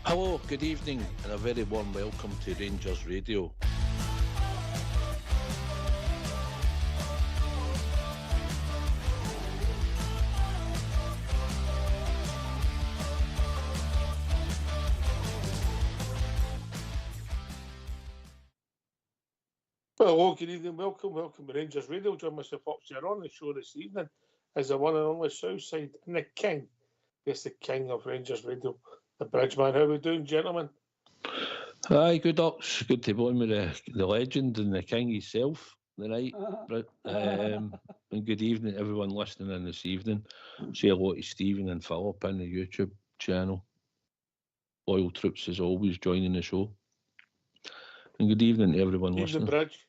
Hello, good evening, and a very warm welcome to Rangers Radio. Hello, good evening, welcome to Rangers Radio. John Mr. Fox here on the show this evening is the one and only Southside and the king. Yes, the king of Rangers Radio, the Bridgeman. How are we doing, gentlemen? Aye, good Ox. Good to be on with the legend and the king himself tonight. And good evening to everyone listening in this evening. Say hello to Stephen and Philip on the YouTube channel. Loyal troops as always joining the show. And good evening to everyone listening. Bridge.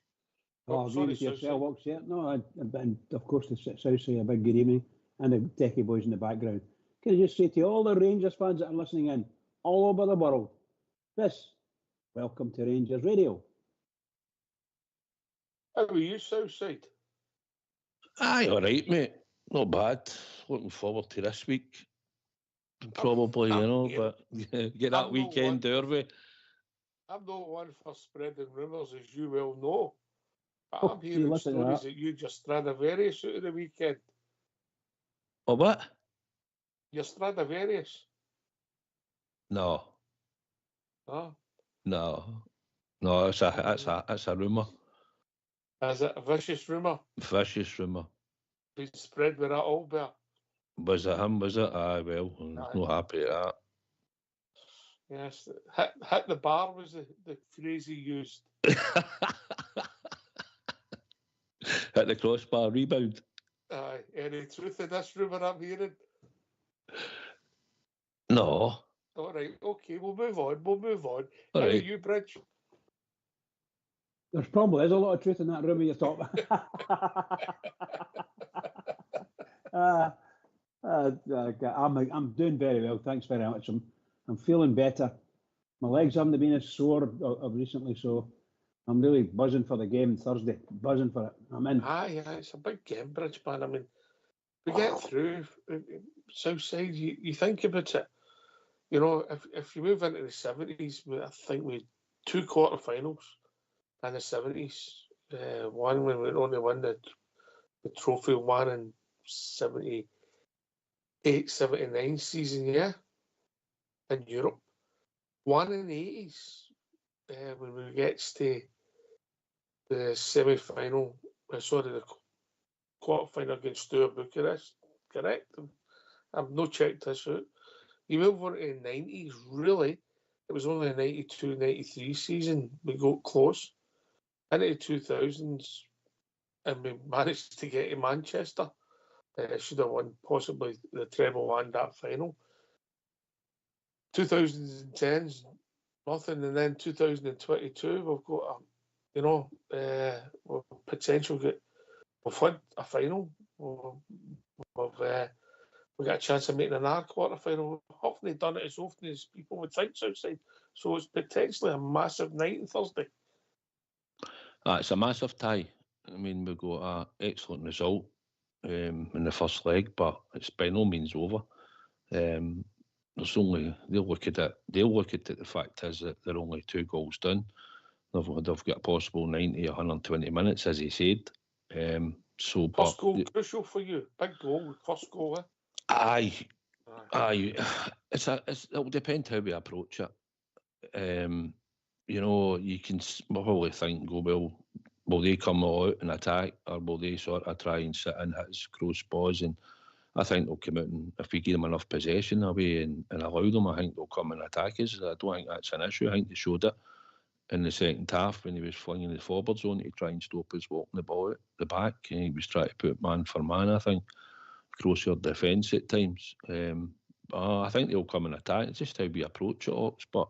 Sorry, yourself, no, and of course the Southside, a big good evening, and the techie boys in the background. Can I just say to all the Rangers fans that are listening in all over the world, welcome to Rangers Radio. How are you, Southside? Aye, all right, mate. Not bad. Looking forward to this week. Probably, but get that weekend our way. I'm not one for spreading rumours, as you well know. But I'm hearing stories that you just Stradivarius out of the weekend. Oh, what? You're Stradivarius? No. Huh? No, it's a rumour. Is it a vicious rumour? Vicious rumour. Been spread with that Albert. Was it him, was it? Aye, well, I'm not happy at that. Yes, hit the bar was the phrase he used. Hit the crossbar, rebound. Aye, any truth in this rumour I'm hearing? No. All right, okay, we'll move on. All How right. are you, Bridge? There's probably is a lot of truth in that rumour you're talking I'm doing very well, thanks very much. I'm feeling better. My legs haven't been as sore of recently, so I'm really buzzing for the game Thursday. Buzzing for it. I'm in. Aye, it's a big game, Bridge, man. I mean, we get through Southside. You think about it. You know, if you move into the 70s, I think we had 2 quarterfinals in the 70s. One when we only won the trophy, one in 78, 79 season, in Europe. One in the 80s when we get to the semi-final, the quarter-final against Steaua Bucharest, correct? I've not checked this out. You move on to the 90s, really, it was only a 92, 93 season we got close. Into the 2000s, and we managed to get to Manchester. Should have won possibly the treble and that final. 2010s, nothing, and then 2022, we've got potential. We've had a final. We got a chance of making another quarter-final. We haven't done it as often as people would think, Southside. So it's potentially a massive night on Thursday. It's a massive tie. I mean, we got an excellent result in the first leg, but it's by no means over. There's only they'll look at it. The fact is that they're only 2 goals down. They've got a possible 90, 120 minutes, as he said. First goal crucial for you. Big goal, first goal. Aye. It'll depend how we approach it. You can probably think, will they come all out and attack, or will they sort of try and sit and hit his crossbars? And I think they'll come out, and if we give them enough possession away and allow them, I think they'll come and attack us. I don't think that's an issue. I think they showed it in the second half when he was flinging the forward zone to try and stop us walking the ball at the back. And he was trying to put man for man, I think, across your defence at times. I think they'll come and attack. It's just how we approach it, Ox. But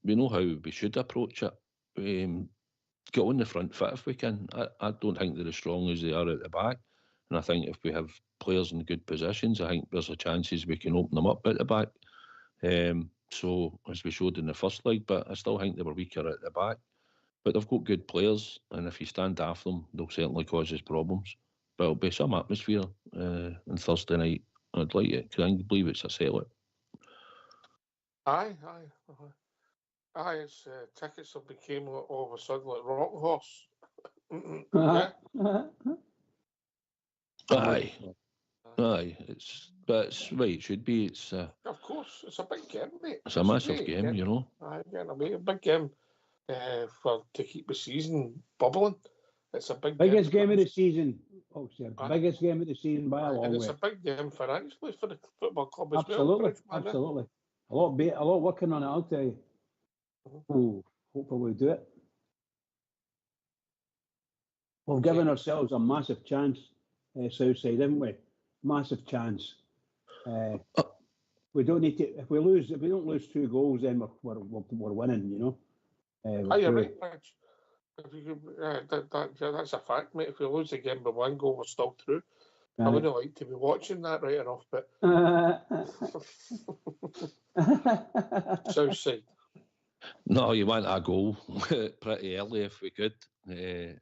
we know how we should approach it. Get on the front foot if we can. I don't think they're as strong as they are at the back. And I think if we have players in good positions, I think there's a chances we can open them up at the back. So, as we showed in the first leg, but I still think they were weaker at the back. But they've got good players, and if you stand after them, they'll certainly cause us problems. But it'll be some atmosphere on Thursday night. I'd like it, because I believe it's a sellout. Aye. It's tickets have became all of a sudden like rock horse. Yeah. Aye. It's right. It should be. It's Of course, it's a big game, mate. it's a massive game, you know. Aye, a big game to keep the season bubbling. It's a biggest game of the season. Biggest game of the season by a long way. And it's a big game financially for the football club as well. Absolutely. A lot working on it, I'll tell you. Oh, hopefully we'll do it. We've given ourselves a massive chance, Southside, haven't we? Massive chance. We don't need to. If we don't lose 2 goals, then we're winning. You know. You're right, Rich. If you that's a fact, mate. If we lose the game by 1 goal, we're still through. I wouldn't like to be watching that right enough, but Southside. No, you want a goal pretty early if we could, and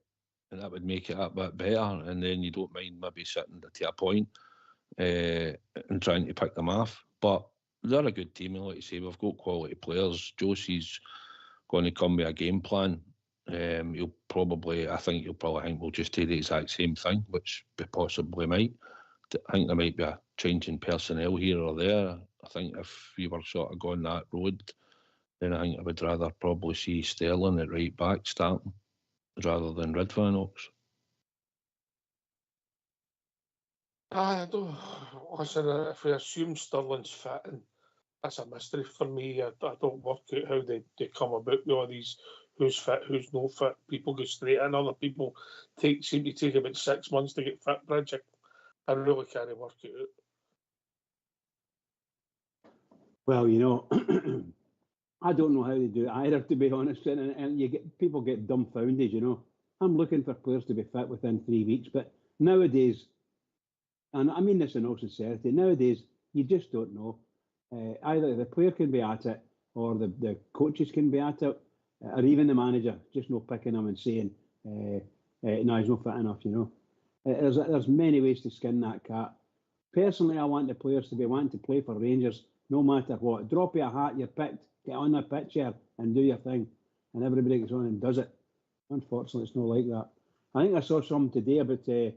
that would make it a bit better. And then you don't mind maybe sitting to a point and trying to pick them off. But they're a good team, and like you say, we've got quality players. Josie's going to come with a game plan. I think he'll probably think we'll just do the exact same thing, which we possibly might. I think there might be a change in personnel here or there. I think if we were sort of going that road, then I think I would rather probably see Sterling at right back starting rather than Ridvanox. I don't listen. If we assume Sterling's fit, and that's a mystery for me. I don't work out how they come about with all these who's fit, who's no fit. People go straight in. Other people seem to take about 6 months to get fit, Bridget. I really can't work it out. Well, you know, I don't know how they do it either, to be honest. And people get dumbfounded, you know. I'm looking for players to be fit within 3 weeks, but nowadays, and I mean this in all sincerity, nowadays you just don't know. Either the player can be at it, or the coaches can be at it, or even the manager just no picking them and saying, "No, he's not fit enough." You know, there's many ways to skin that cat. Personally, I want the players to be wanting to play for Rangers, no matter what. Drop you a hat, you're picked. Get on the pitch here and do your thing, and everybody gets on and does it. Unfortunately, it's not like that. I think I saw something today about him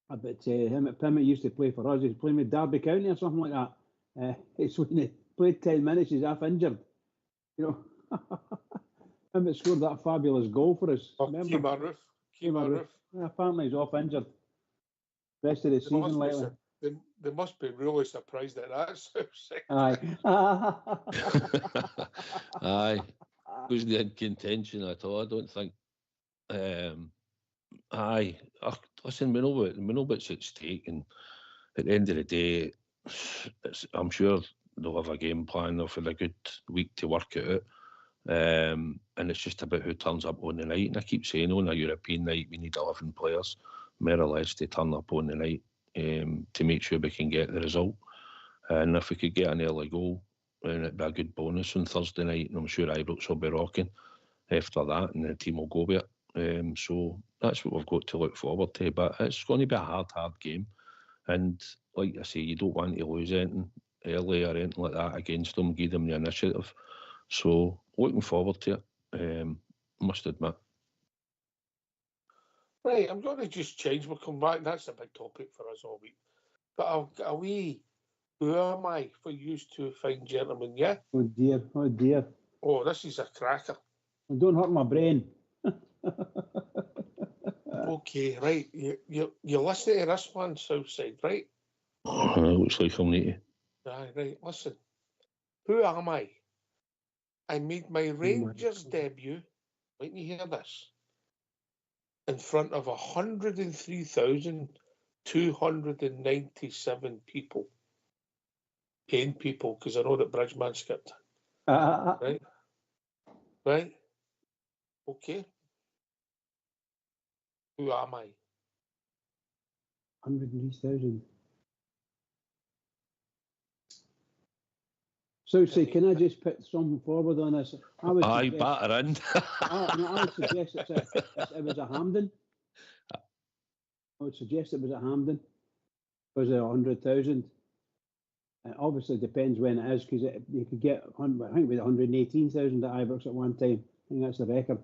at Plymouth. Used to play for us. He's playing with Derby County or something like that. It's when he played 10 minutes, he's half injured. You know, him that scored that fabulous goal for us. Keema Roof. Apparently, he's off injured. Rest of the season, likely. They must be really surprised at that. Aye. Aye. Wasn't in contention at all, I don't think. Aye. Listen, we know what's at stake, and at the end of the day, I'm sure they'll have a game plan. They'll have a good week to work it out. And it's just about who turns up on the night. And I keep saying, on a European night, we need 11 players, more or less, to turn up on the night to make sure we can get the result. And if we could get an early goal, then it'd be a good bonus on Thursday night. And I'm sure Ibrox will be rocking after that, and the team will go with it. So that's what we've got to look forward to. But it's going to be a hard game. And like I say, you don't want to lose anything early or anything like that against them, give them the initiative. So looking forward to it, must admit. Right, I'm going to just change. We'll come back. That's a big topic for us all week. But a wee, who am I for you two fine gentlemen, yeah? Oh dear. Oh, this is a cracker. Don't hurt my brain. Okay, right. You're listening to this one, Southside, right? Looks like I'll need to. Right, listen. Who am I? I made my Rangers debut, when you hear this, in front of 103,297 people. Paying people, because I know that Bridgeman skipped. Right? Okay. Who am I? 103,000. So, can I just put something forward on this? Aye, batter in. I would suggest it was a Hampden. I would suggest it was a Hampden. Was it 100,000? It obviously depends when it is, because you could get, I think, with 118,000 at Ibrox at one time. I think that's the record.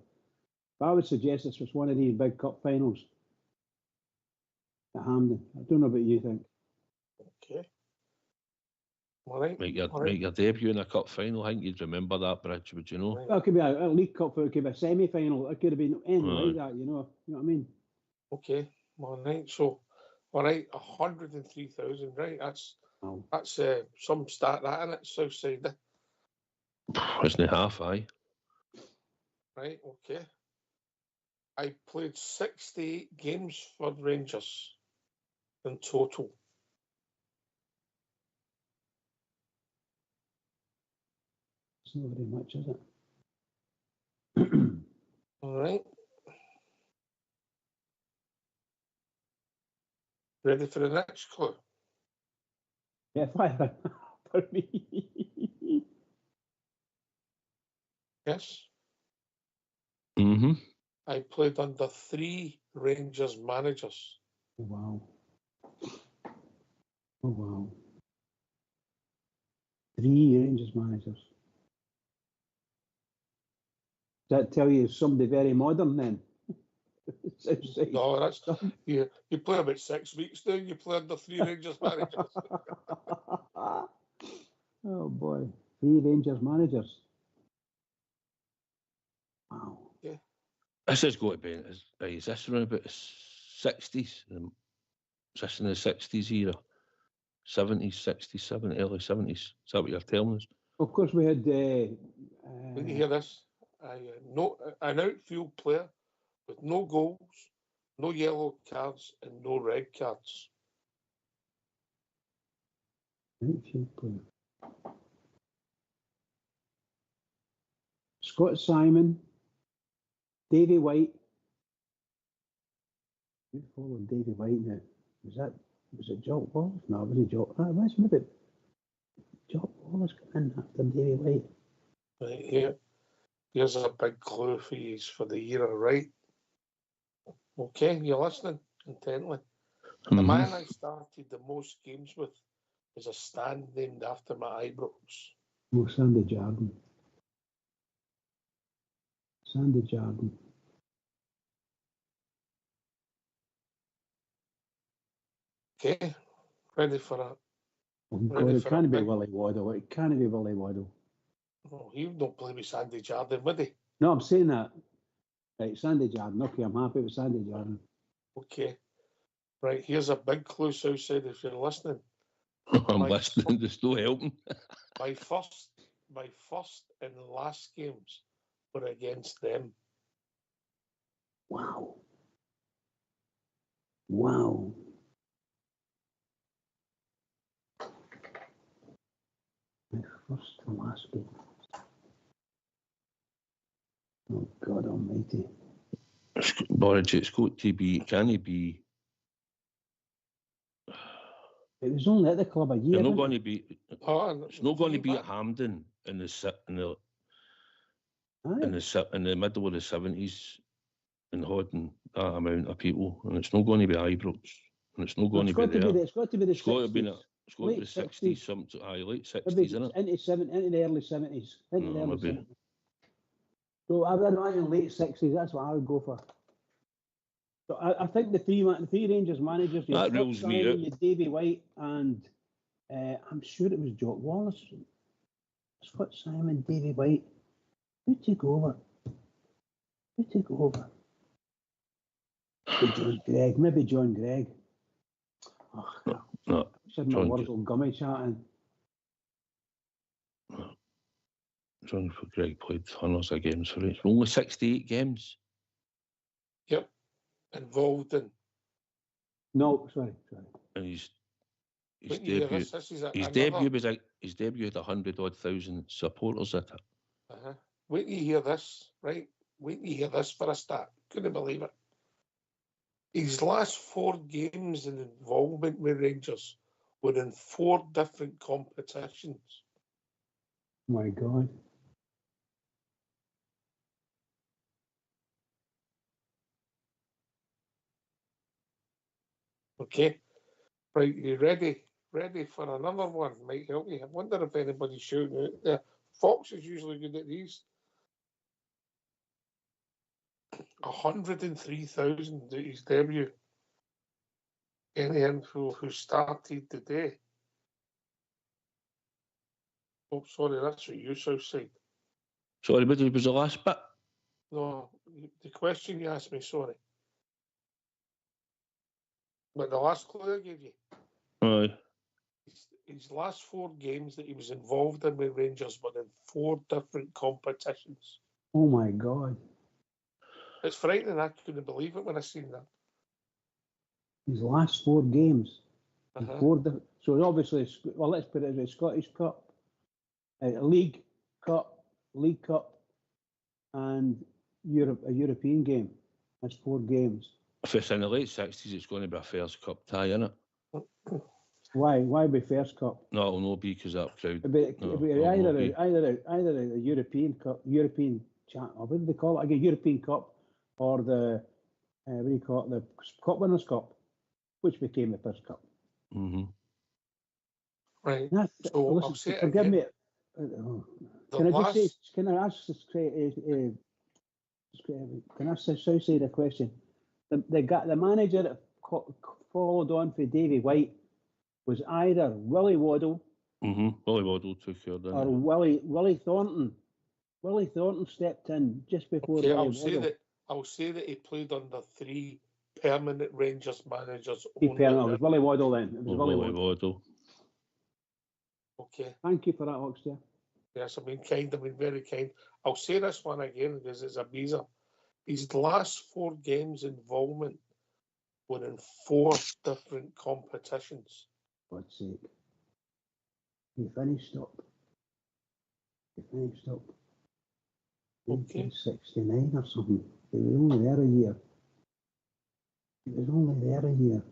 But I would suggest this was one of these big cup finals at Hampden. I don't know what you think. Okay. All right. Make your debut in a cup final. I think you'd remember that, Bridge, would you know? Right. Well, it could be a League Cup, it could be a semi-final. It could have been anything like that, you know what I mean? Okay. All right. So, all right, 103,000. Right. That's some stat that in it, south side. Isn't it half, aye? Right. Okay. I played 68 games for Rangers in total. It's not very much, is it? All right. Ready for the next clue? Yeah, fire for me. Yes. Mm-hmm. I played under 3 Rangers managers. Oh, wow. Oh, wow. 3 Rangers managers. Does that tell you somebody very modern then? No, that's you play about 6 weeks now. You play under 3 Rangers managers. Oh boy, 3 Rangers managers. Wow. Yeah. This has got to be, is this around about the 60s? Is this in the 60s era? 70s, 60s, 70s, early 70s? Is that what you're telling us? Of course, we had. When you hear this, an outfield player with no goals, no yellow cards, and no red cards. Outfield player. Scott Simon, Davy White. Who followed Davy White now? Was it Jock Wallace? No, it wasn't Jock. It was maybe Jock Wallace coming in after Davy White. Right here. Here's a big clue for you for the era, right? Okay, you're listening intently. The man I started the most games with is a stand named after my Ibrox. Oh, Sandy Jardine. Sandy Jardine. Okay, ready for a. Oh God, it can't be Willie Waddle. It can't be Willie Waddle. Oh, he don't play with Sandy Jardine, would he? No, I'm saying that. Right, Sandy Jardine. Okay, I'm happy with Sandy Jardine. Okay. Right, here's a big clue, Southside, if you're listening. I'm listening, there's no helping. My first and last games were against them. Wow. Wow. My first and last game. Oh God Almighty! Borage, it's got to be. Can he be? It was only at the club a year. It's not going to be. Oh, It's not going to be at Hampden in the middle of the 70s and holding that amount of people, and it's not going to be Ibrox, and it's not going to be there. It's got to be the 60s. It's got to be the 60s, something. Late 60s, isn't it? Into the early 70s. Into the early 70s. So I would imagine late 60s. That's what I would go for. So I think the three Rangers managers. That rules me out. You Davy White and I'm sure it was Jock Wallace. Scott Simon, Davy White. Who took over? Maybe John Gregg. Oh, no. Should my words all gummy chatting. John Gregg played hundreds of games for it. Only 68 games. Yep. Involved in. No, sorry. And his debut had 100,000 supporters at it. Wait till you hear this, right? Wait till you hear this for a start. Couldn't believe it. His last 4 games in involvement with Rangers were in 4 different competitions. My God. Okay. Right, you ready ready for another one. Might help you. I wonder if anybody's shouting out there. Fox is usually good at these. 103,000 at his debut. Any info who started today? Oh, sorry, that's what you Southside. Sorry, but it was the last bit. No, the question you asked me, sorry. But the last clue I gave you. Aye. His last 4 games that he was involved in with Rangers were in 4 different competitions. Oh my God. It's frightening. I couldn't believe it when I seen that. His last 4 games. Uh-huh. 4 different. So obviously, well, let's put it as a Scottish Cup, League Cup, and a European game. That's 4 games. If it's in the late 60s, it's going to be a First Cup tie, innit? Why? Why be First Cup? No, it'll not be because that crowd. It'd be it'll not be. either a European Cup, European what do they call it again? European Cup, or the what do you call it? The Cup Winners' Cup, which became the First Cup. Mm-hmm. Right. So listen, I'll say it forgive again. me. Can I ask say the question? The manager that followed on for Davy White was either Willie Waddle. Mm-hmm. Willie Waddle took her, didn't Or Willie Thornton. Willie Thornton stepped in just before Okay, Willie Waddle. I'll say that he played under 3 permanent Rangers managers It only. was Willie Waddle then. It was Willie Waddle. Okay. Thank you for that, Oxter. Yes, I've been kind. I've been very kind. I'll say this one again because it's a beezer. His last 4 games involvement were in 4 different competitions. For God's sake. He finished up. Okay. 1969 or something. He was only there a year.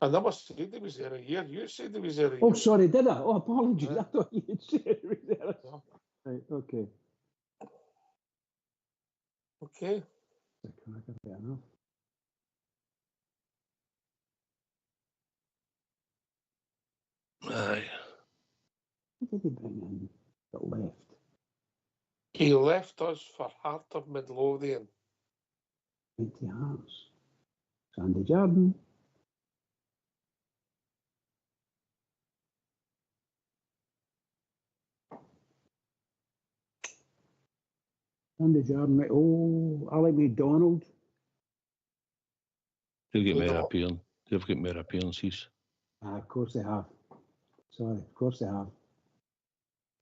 I never said he was there a year. You said he was there a year. Oh, sorry, did I? Oh, apologies. I thought you had said he was there. No. Right, okay. Okay. Fair enough. Aye. What did he bring in that left? He left us for Heart of Midlothian. Empty Hearts. Sandy Jordan. Sandy Jordan. Right. Oh, Alec McDonald. They'll get more appearance. They've got more appearances. Of course they have. Sorry, of course they have.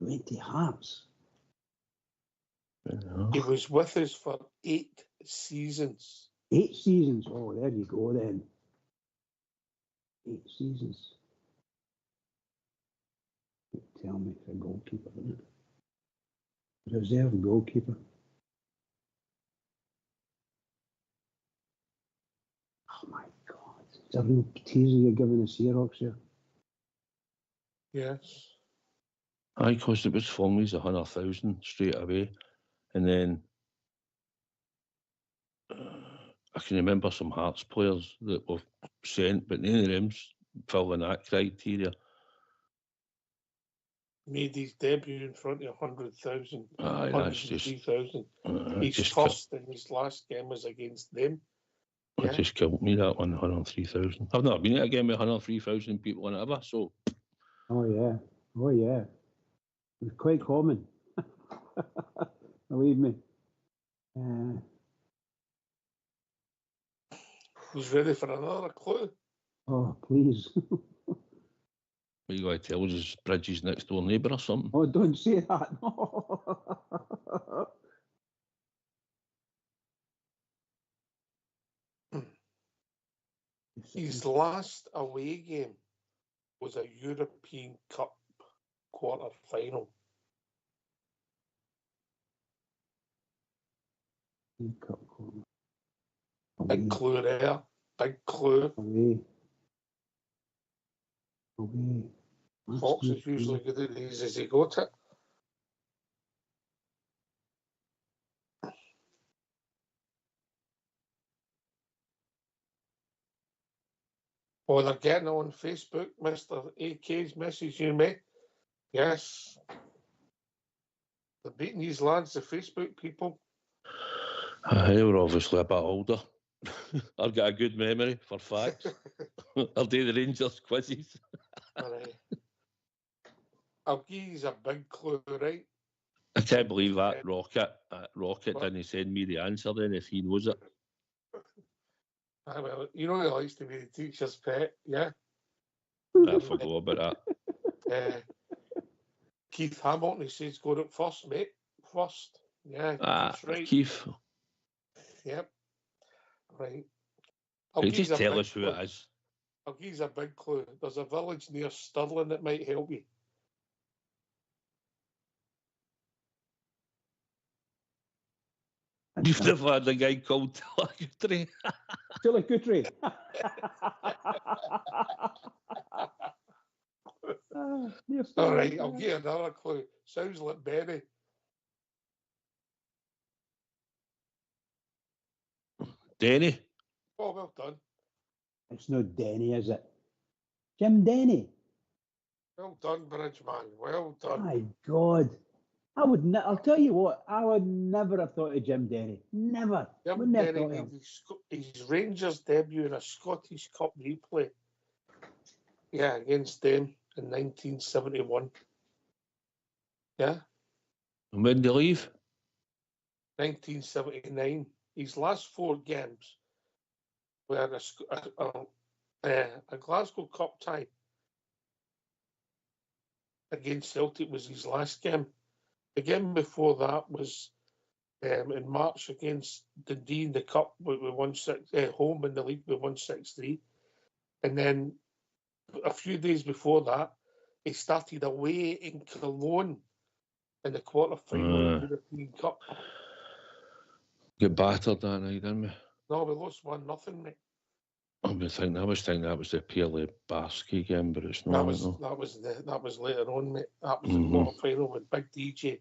20 Hearts. Yeah. He was with us for 8 seasons. 8 seasons. Oh, there you go then. 8 seasons. Tell me it's a goalkeeper, isn't it? Reserve goalkeeper. Oh my God. It's a real teaser you're giving us here, Oxford. Yes. Aye, because it was formerly 100,000 straight away. And then I can remember some Hearts players that were sent, but none of them's filling that criteria. Made his debut in front of 100,000. Aye, that's just 103,000. His first and his last game was against them. It just killed me, that one, 103,000. I've never been at a game with 103,000 people in it ever, so. Oh, yeah. It was quite common. Believe me. He's ready for another clue. Oh, please. What you got to tell us is Bridges' next door neighbour or something? Oh, don't say that. His last away game was a European Cup quarter-final. Big clue there. Big clue. Away. Fox is usually good at these as he got it. Oh, they're getting on Facebook. Mr. AK's message you, mate. Yes. They're beating these lads, the Facebook people. They were obviously a bit older. I've got a good memory for facts. I'll do the Rangers quizzes. Right. I'll give you a big clue, right? I can't believe that Rocket didn't send me the answer then if he knows it. Well, you know he likes to be the teacher's pet, yeah? I forgot about that. Keith Hamilton, he says, got it first, mate. First. Yeah, Keith's right. Keith. Yep. Right. Can you just tell us who it is? I'll give you a big clue. There's a village near Stirling that might help you. You've never had a guy called Tillicutry? Tillicutry. All right, I'll give you another clue. Sounds like Benny. Denny? Oh, well done. It's not Denny, is it? Jim Denny. Well done, Bridgeman. Well done. My God. I'll tell you what, I would never have thought of Jim Denny. Never. Jim Denny made his Rangers debut in a Scottish Cup replay. Yeah, against them in 1971. Yeah. And when did he leave? 1979. His last 4 games were a Glasgow Cup tie against Celtic was his last game. The game before that was in March against Dundee in the Cup. We won home in the league. We won 6-3. And then a few days before that, he started away in Cologne in the quarter-final of the European Cup. Get battered that night, didn't we? No, we lost 1-0, mate. I was thinking that was the Pierre Barsky game, but it's not. That was later on, mate. That was the quarter-final with Big DJ.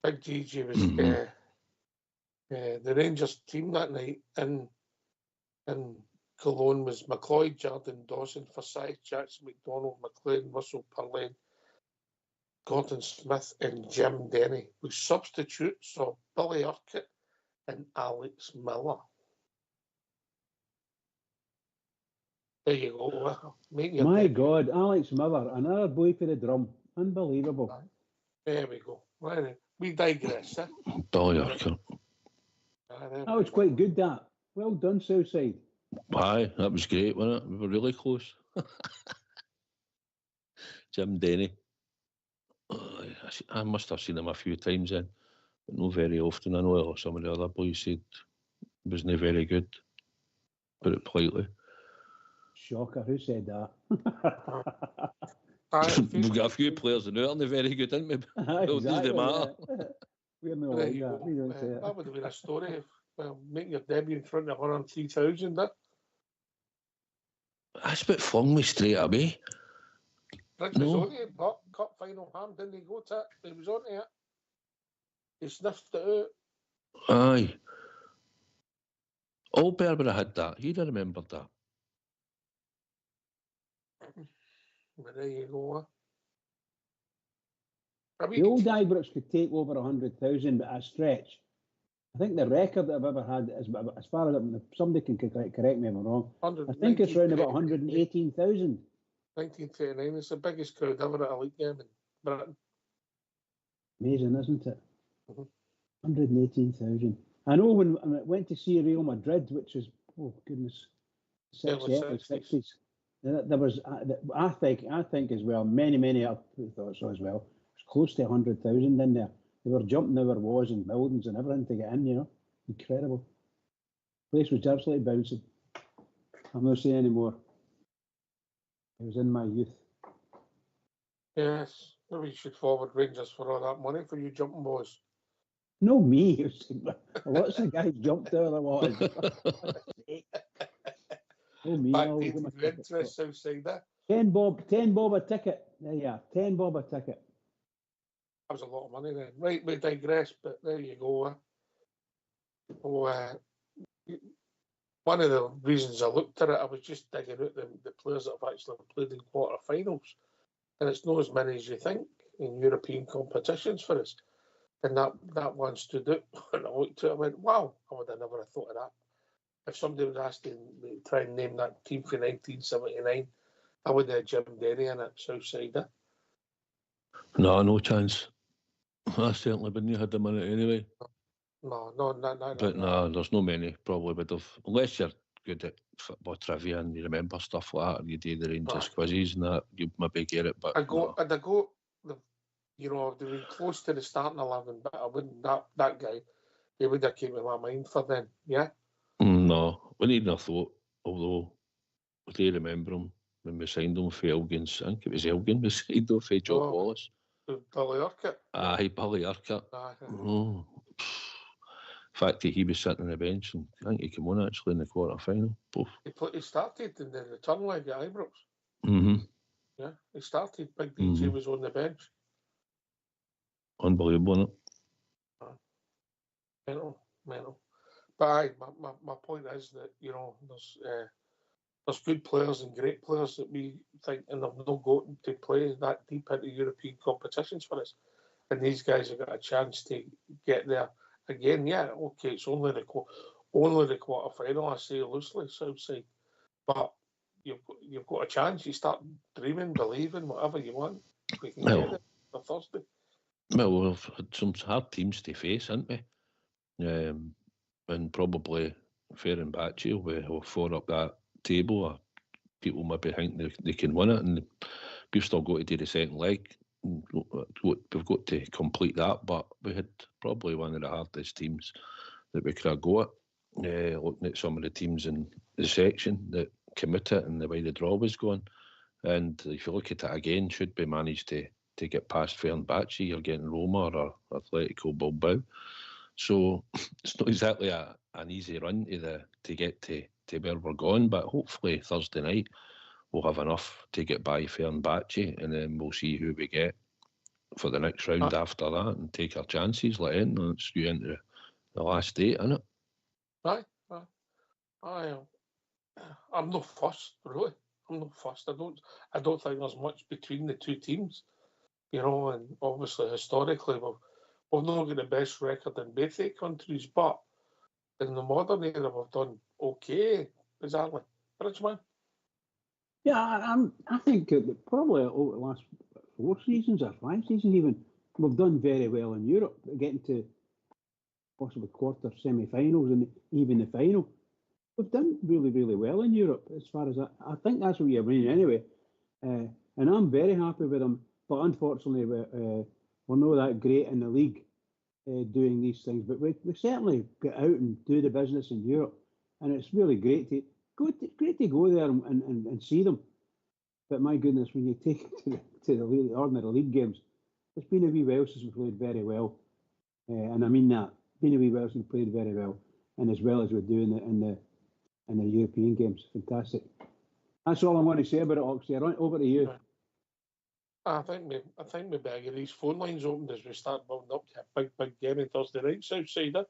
Big DJ was the Rangers team that night, and Cologne was McLeod, Jardine, Dawson, Forsyth, Jackson, McDonald, McLean, Russell, Perlin, Gordon Smith, and Jim Denny. With substitutes of Billy Urquhart and Alex Miller. There you go. My God, Alex Miller, another boy for the drum. Unbelievable. There we go. Right, we digress. Billy Urquhart. That was quite good, that. Well done, Southside. Aye, that was great, wasn't it? We were really close. Jim Denny. I must have seen him a few times then, but not very often. I know some of the other boys said wasn't very good. Put it politely. Shocker, who said that? We've got a few players in there, aren't they very good, didn't we? Exactly, does they matter? We're not like that. We don't say that would have been a story of making your debut in front of 103,000. That's a bit flung me straight away. Rick was on it, but cup final ham, didn't he go to it? He was on it. He sniffed it out. Aye. Old Berber had that. He'd have remembered that. But there you go. The old Ibrox could take over 100,000, but a stretch. I think the record that I've ever had is, as far as somebody can correct me if I'm wrong, I think it's around about 118,000. 1939, it's the biggest crowd ever at a league game in Britain. Amazing, isn't it? 118,000. I know when I went to see Real Madrid, which was, oh goodness, 60s. There was, I think as well, many I thought so as well. It was close to 100,000 in there. They were jumping over walls and buildings and everything to get in, you know. Incredible. The place was absolutely bouncing. I'm not saying anymore. It was in my youth. Yes, maybe you should forward Rangers for all that money for you jumping balls. No, me. Lots of guys jumped out of the water. Oh, me. Backdated interest outside there. 10 bob a ticket. There you are. 10 bob a ticket. That was a lot of money then. Right, we digress, but there you go. one of the reasons I looked at it, I was just digging out the players that have actually played in quarter-finals. And it's not as many as you think in European competitions for us. And that one stood out. And I looked at it and went, wow, I would have never thought of that. If somebody was asking me to try and name that team for 1979, I would have Jim Denny in it, Southsider. No chance. I certainly wouldn't have had them in it anyway. No. But no, there's no many. Probably would have, unless you're good at football trivia and you remember stuff like that, or you do the Rangers quizzes and that, you maybe get it. But they were close to the starting 11, but I wouldn't. That guy, he would have came to my mind for then. Yeah. No, we need a thought. Although I do remember him when we signed him for Elgin's. I think it was Elgin we signed him for Jock Wallace. Billy Urquhart. Aye, Billy Urquhart. Oh. The fact that he was sitting on the bench, and I think he came on actually in the quarter-final. He started in the return leg at Ibrox. Mm-hmm. Yeah, he started. Big DJ was on the bench. Unbelievable, isn't it? Mental. But my point is that, there's good players and great players that we think and have not gotten to play that deep into European competitions for us. And these guys have got a chance to get there. Again, it's only the quarter final. I say loosely, Southside, but you've got a chance. You start dreaming, believing, whatever you want. We can get it for Thursday. Well, we've had some hard teams to face, haven't we? And probably fair and Batchy will four up that table. Or people maybe think they can win it, and we've still got to do the second leg. We've got to complete that, but we had probably one of the hardest teams that we could have got. Looking at some of the teams in the section that came out it and the way the draw was going, and if you look at it again, should we manage to get past Fenerbahce, you're getting Roma or Atletico Bilbao. So it's not exactly an easy run to get to where we're going, but hopefully Thursday night we'll have enough to get by Fenerbahce, and then we'll see who we get for the next round after that and take our chances. Like it, and it's due into the last 8, isn't it? I'm not fussed, really. I'm not fussed. I don't think there's much between the two teams, and obviously historically we've not got the best record in both the countries, but in the modern era we've done okay, bizarrely. Bridgeman? Yeah, I think probably over the last 4 seasons or 5 seasons even, we've done very well in Europe, getting to possibly quarter, semi-finals and even the final. We've done really, really well in Europe as far as I think that's what you're meaning anyway. And I'm very happy with them, but unfortunately we're not that great in the league doing these things. But we certainly get out and do the business in Europe, and it's really great to go there and see them. But my goodness, when you take it to the ordinary league games, it's been a wee while since we played very well, and I mean that. Been a wee while since we played very well, and as well as we do in the European games. Fantastic. That's all I want to say about it, Oxy. Over to you. I think we better get these phone lines opened as we start building up to a big game on Thursday night, Southsider.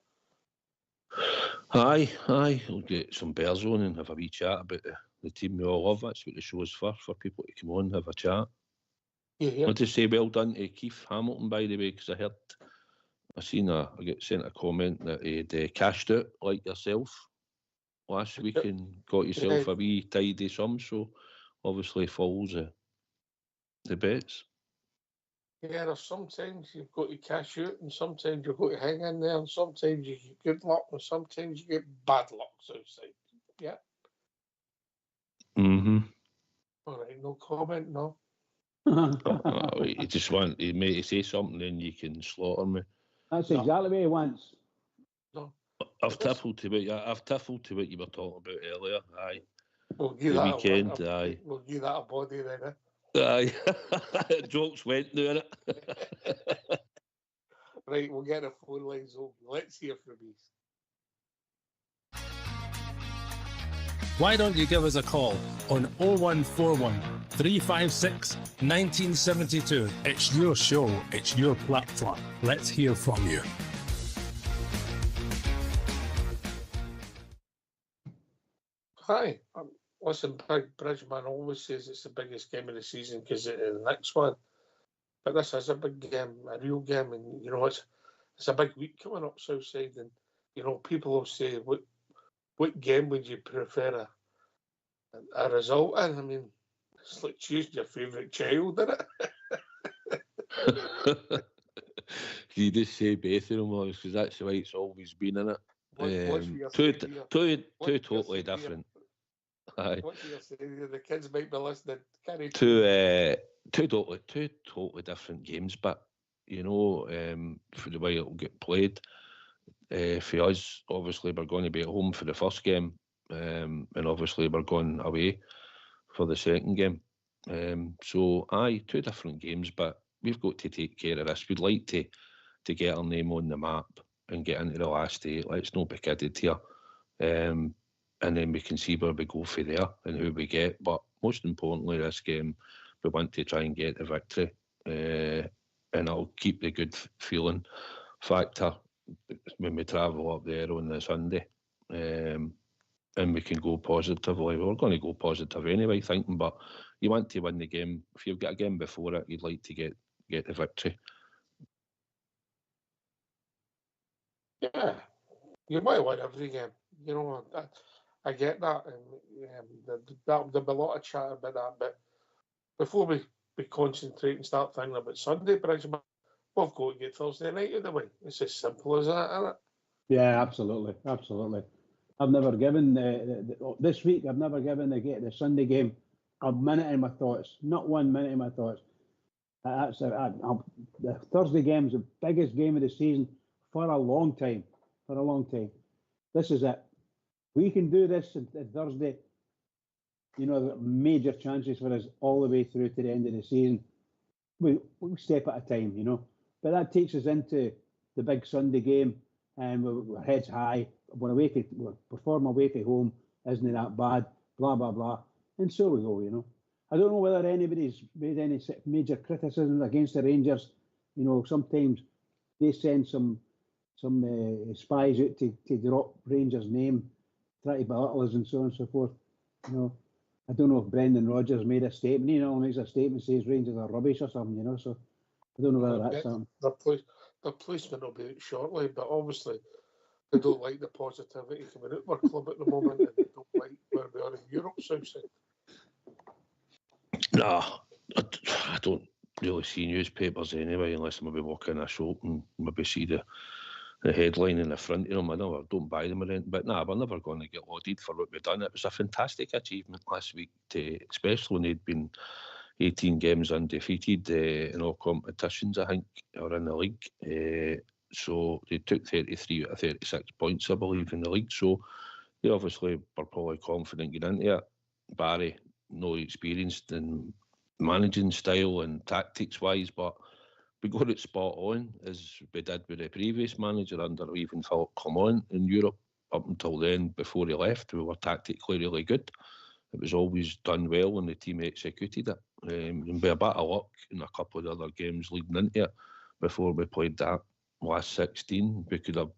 Aye. We'll get some bears on and have a wee chat about the team we all love. That's what the show's for people to come on and have a chat. Yeah. I want to say well done to Keith Hamilton, by the way, because I got sent a comment that he'd cashed out like yourself last week and got yourself a wee tidy sum, so obviously follows the bets. Yeah, there's sometimes you've got to cash out, and sometimes you've got to hang in there, and sometimes you get good luck, and sometimes you get bad luck, so to say. Yeah. Mm-hmm. All right, no comment, no. He just want me to say something, then you can slaughter me. That's exactly what he wants. No. I've tiffled to what you were talking about earlier. Aye. We'll give the weekend. Aye. We'll give that a body then. Aye. Jokes went doing it. Right, we'll get the phone lines open. Let's hear from these. Why don't you give us a call on 0141 356 1972. It's your show, it's your platform. Let's hear from you. Hi. Listen, Big Bridgeman always says it's the biggest game of the season because it's the next one. But this is a big game, a real game, and it's a big week coming up Southside, and people will say, "What game would you prefer a result in?" I mean, it's like choosing your favourite child, isn't it? You just say both of them, because that's the way it's always been, in it. Two totally different. What's your saying? The kids might be listening. Two totally different games, but for the way it'll get played, for us, obviously we're going to be at home for the first game, and obviously we're going away for the second game. So two different games, but we've got to take care of this. We'd like to get our name on the map and get into the last 8. Let's not be kidded here. And then we can see where we go for there and who we get. But most importantly, this game, we want to try and get the victory. And it'll keep the good feeling factor when we travel up there on the Sunday. And we can go positively. We're going to go positive anyway, thinking, but you want to win the game. If you've got a game before it, you'd like to get the victory. Yeah, you might win every game. I get that, and there'll be a lot of chat about that. But before we concentrate and start thinking about Sunday, Bridgeman, we've got to get Thursday night out of the way. It's as simple as that, isn't it? Yeah, absolutely. I've never given this week. I've never given the Sunday game a minute in my thoughts. Not 1 minute in my thoughts. The Thursday game is the biggest game of the season for a long time. This is it. We can do this on Thursday. There are major chances for us all the way through to the end of the season. We step at a time, But that takes us into the big Sunday game, and we're heads high. We perform away from home. Isn't it that bad? Blah blah blah. And so we go, I don't know whether anybody's made any major criticisms against the Rangers. Sometimes they send some spies out to drop Rangers' name, try to belittle us and so on and so forth. I don't know if Brendan Rodgers made a statement. Makes a statement, says Rangers are rubbish or something. So I don't know whether that's something. The placement will be out shortly, but obviously they don't like the positivity coming out of our club at the moment, and they don't like where we are in Europe, Southside. Nah, I don't really see newspapers anyway, unless I'm maybe walking in a shop and maybe see the headline in the front of them. I don't buy them or anything, but we're never going to get lauded for what we've done. It was a fantastic achievement last week, especially when they'd been 18 games undefeated in all competitions, I think, or in the league. So they took 33 out of 36 points, I believe, in the league. So they obviously were probably confident getting into it. Barry, no experienced in managing style and tactics-wise, but we got it spot on, as we did with the previous manager under even Philip Clement in Europe. Up until then, before he left, we were tactically really good. It was always done well when the team executed it. And with a bit of luck in a couple of the other games leading into it, before we played that last 16, we could have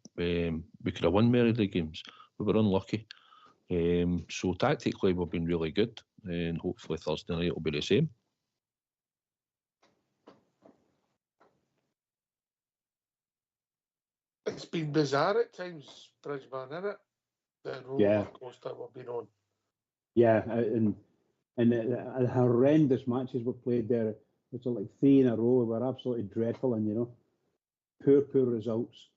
won many of the games. We were unlucky. So tactically, we've been really good, and hopefully Thursday night will be the same. It's been bizarre at times, Bridgeman, isn't it? The roller coaster we've been on. Yeah, and horrendous matches were played there. It's like 3 in a row. Were absolutely dreadful, and poor results.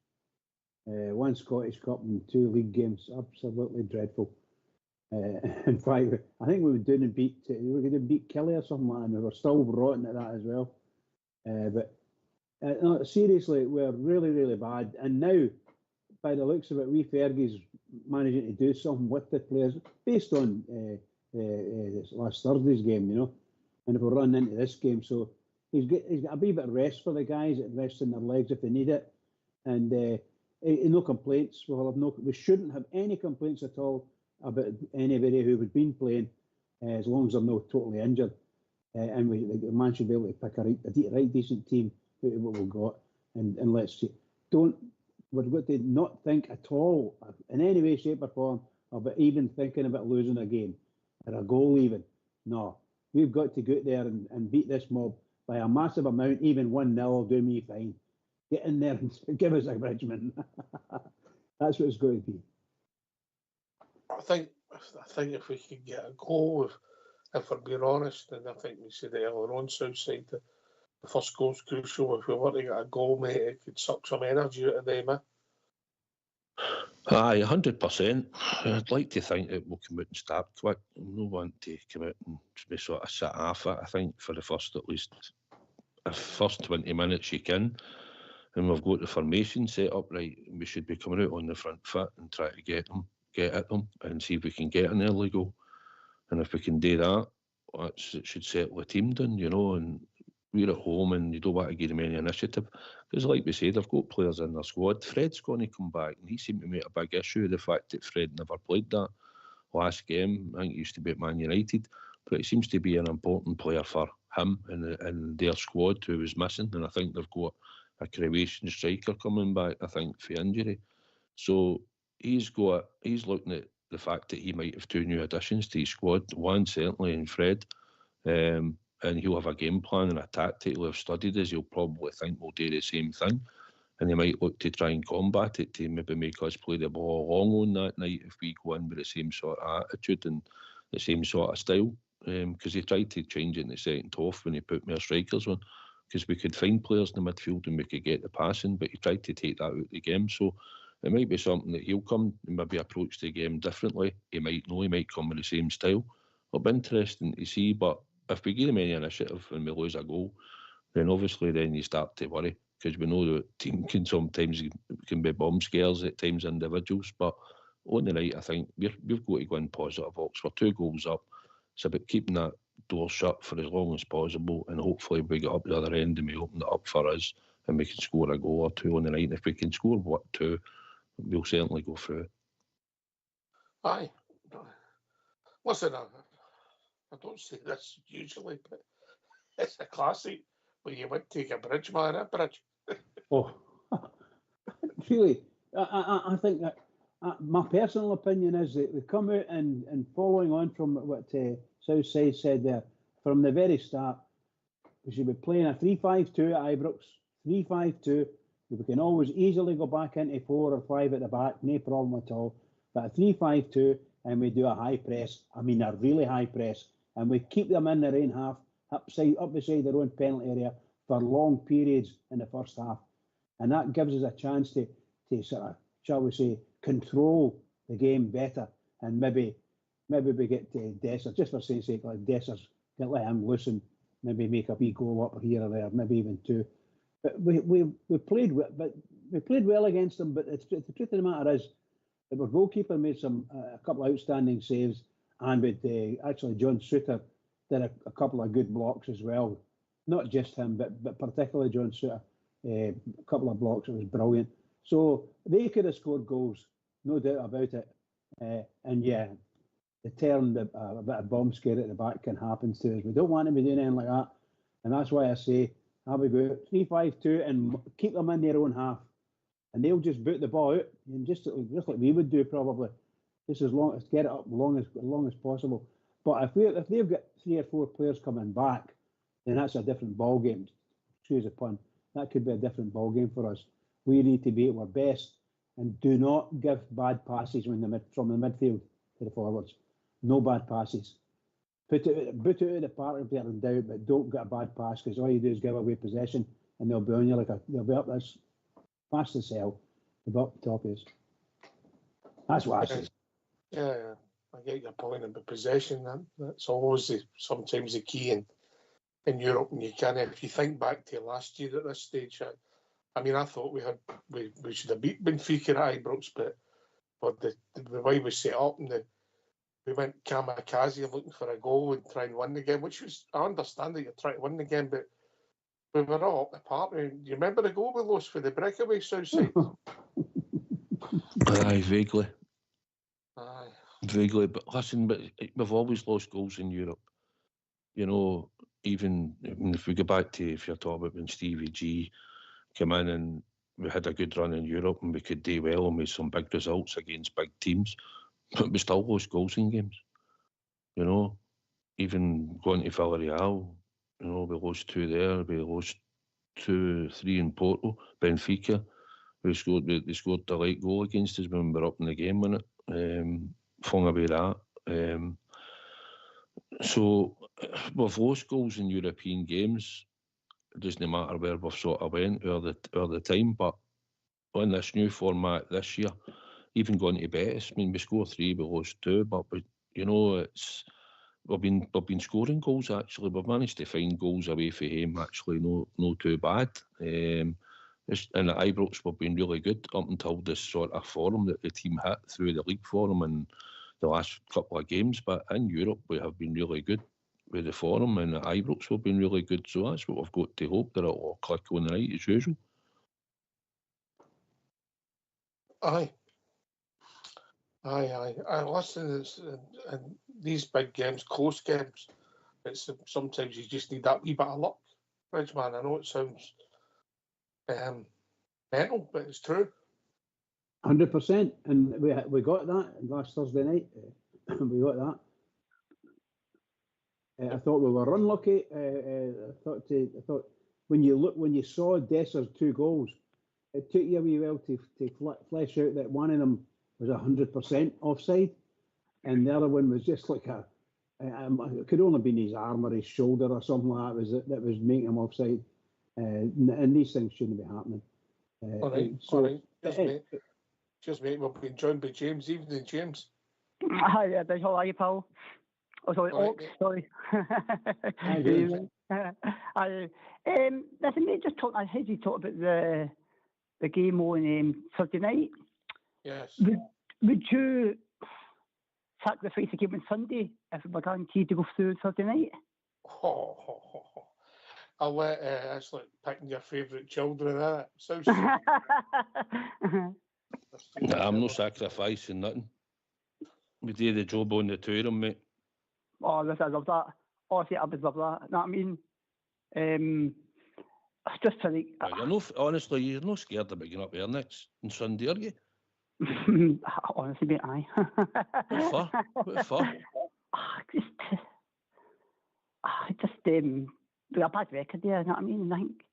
1 Scottish Cup and 2 league games, absolutely dreadful. In fact, I think we were going to beat Kelly or something like that, and we were still rotten at that as well. No, seriously, we're really, really bad. And now, by the looks of it, Fergie's managing to do something with the players based on last Thursday's game, And if we're running into this game, so he's got a wee bit of rest for the guys, resting their legs if they need it, and no complaints. We shouldn't have any complaints at all about anybody who has been playing, as long as they're not totally injured, and the man should be able to pick a right decent team out of what we've got, and let's see. We've got to not think at all, in any way, shape or form, about even thinking about losing a game or a goal even. No, we've got to go out there and beat this mob by a massive amount. Even 1-0 will do me fine. Get in there and give us a Bridgman. That's what it's going to be. I think if we could get a goal, if we're being honest, and I think we said it earlier on, Southside, the first goal's crucial. If we were to get a goal, mate, it could suck some energy out of them, eh? Aye, 100%. I'd like to think it will come out and start quick. I don't want to come out and be sort of sit off it. I think for the first, at least, the first 20 minutes you can, and we've got the formation set up right, we should be coming out on the front foot and try to get at them and see if we can get an early goal. And if we can do that, it should settle the team down, you know, and we're at home and you don't want to give them any initiative. Because like we say, they've got players in their squad. Fred's going to come back, and he seemed to make a big issue of the fact that Fred never played that last game. I think he used to be at Man United, but it seems to be an important player for him and their squad who was missing. And I think they've got a Croatian striker coming back, I think, for injury. So he's looking at the fact that he might have 2 new additions to his squad. One certainly in Fred, and he'll have a game plan and a tactic he'll have studied as he'll probably think we'll do the same thing, and he might look to try and combat it to maybe make us play the ball long on that night if we go in with the same sort of attitude and the same sort of style, because he tried to change it in the second half when he put more strikers on, because we could find players in the midfield and we could get the passing, but he tried to take that out of the game. So it might be something that he'll come and maybe approach the game differently. He might come with the same style. It'll be interesting to see, but if we give him any initiative and we lose a goal, then obviously then you start to worry, because we know the team can sometimes be bomb scares at times, individuals. But on the night, I think we've got to go in positive. Ox. We're 2 goals up. It's about keeping that door shut for as long as possible, and hopefully we get up the other end and we open it up for us and we can score a goal or 2 on the night. And if we can score 2, we'll certainly go through it. Aye. Listen, I don't say this usually, but it's a classic where you would take a bridge, man, a bridge. Oh, really? I think that my personal opinion is that they come out and following on from what Southside said there, from the very start, we should be playing a 3-5-2 at Ibrox, 3-5-2. We can always easily go back into 4 or 5 at the back, no problem at all. But a 3-5-2, and we do a high press, a really high press, and we keep them in their own half, up beside their own penalty area for long periods in the first half. And that gives us a chance to sort of, shall we say, control the game better. And maybe we get to Dessers, just for saying sake, like Dessers, get let him loose and maybe make a wee goal up here or there, maybe even 2. But we played well against them. But the truth of the matter is that our goalkeeper made a couple of outstanding saves, and with actually John Suter did a couple of good blocks as well. Not just him, but particularly John Suter, a couple of blocks. It was brilliant. So they could have scored goals, no doubt about it. And yeah, the turn, a bit of bomb scare at the back can happen to us. We don't want to be doing anything like that, and that's why I say, have we go 3-5-2 and keep them in their own half, and they'll just boot the ball out, and just like we would do probably, just as long as get it up long as possible. But if they've got 3 or 4 players coming back, then that's a different ball game. Excuse the pun. That could be a different ball game for us. We need to be at our best and do not give bad passes from the midfield to the forwards. No bad passes. Boot it out of the park if they're in doubt, but don't get a bad pass, because all you do is give away possession and they'll be on you they'll be up this fast as hell. They'll be up the top of us. That's what I say. Yeah, I get your point about possession. That's always sometimes the key in Europe, and you can, if you think back to last year at this stage, I mean, I thought we should have beat Benfica at Ibrox, but the way we set up and we went kamikaze looking for a goal and try and win the game, which was, I understand that you're trying to win the game, but we were all up the park. Do you remember the goal we lost for the breakaway, Southside? Aye, vaguely. Aye. Vaguely, but listen, we've always lost goals in Europe. You know, even if we go back to, if you're talking about when Stevie G came in and we had a good run in Europe and we could do well and made some big results against big teams, but we still lost goals in games. You know, even going to Villarreal, you know, we lost 2 there. We lost 2-3 in Porto, Benfica. They scored the late goal against us when we were up in the game, wasn't it? Flung away that. So we've lost goals in European games. It doesn't matter where we've sort of went or the time, but on this new format this year, even going to Betis, I mean, we scored 3, we lost 2, but you know, we've been scoring goals actually. We've managed to find goals away from home actually, no too bad. And at Ibrox we've been really good up until this sort of form that the team hit through the league form and the last couple of games. But in Europe we have been really good with the form, and at Ibrox we've been really good. So that's what we've got to hope, that it'll all click on the night as usual. Aye. Listen, and these big games, close games, it's sometimes you just need that wee bit of luck. Bridgeman, I know it sounds mental, but it's true. 100%, and we got that last Thursday night. We got that. I thought we were unlucky. I thought when you saw Desser's 2 goals, it took you a wee while to flesh out that one of them was 100% offside, and the other one was just like it could only been his arm or his shoulder or something like that was making him offside. And these things shouldn't be happening. All right. Just mate, we've been joined by James. Evening, James. Hi, how are you, pal? Oh, sorry, Oaks, sorry. Hi, James. Listen, mate, I heard you talk about the game on Thursday night. Yes. Would you sacrifice a game on Sunday if it were guaranteed to go through on Thursday night? I'll let that's like picking your favourite children, isn't it? So I'm not sacrificing nothing. We did the job on the 2 of them, mate. Oh, listen, I love that. Honestly, I would love that. You know what I mean? It's just for like... Honestly, you're not scared about getting up there next on Sunday, are you? Honestly, mate, aye. What for? With a bad record there, you know what I mean? I think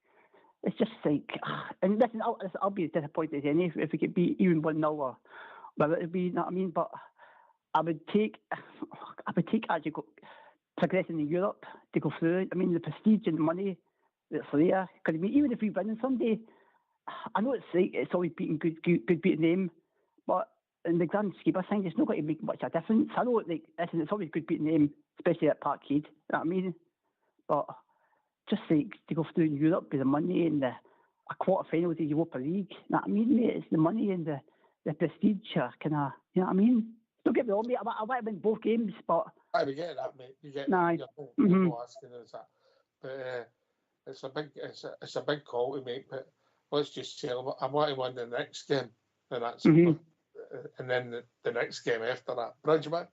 it's just like, and listen, I'll be disappointed anyway if we could beat even 1-0 or whatever it would be, you know what I mean? But I would take actually progressing in Europe to go through. I mean, the prestige and the money that's there. Because I mean, even if we win on Sunday, I know it's always beating good beating them, but in the grand scheme of things, it's not going to make much of a difference. I know it's always good beating them, especially at Parkhead. You know what I mean? But just like to go through in Europe with the money and a quarter final of the Europa League, you know what I mean, mate? It's the money and the prestige, kind of, you know what I mean? Don't get me wrong, mate. I might have been both games, but I get that, mate. You get that. I'm not asking us that, but it's a big call to make. But let's just say I want to win the next game, and that's and then the next game after that. Bridgeman.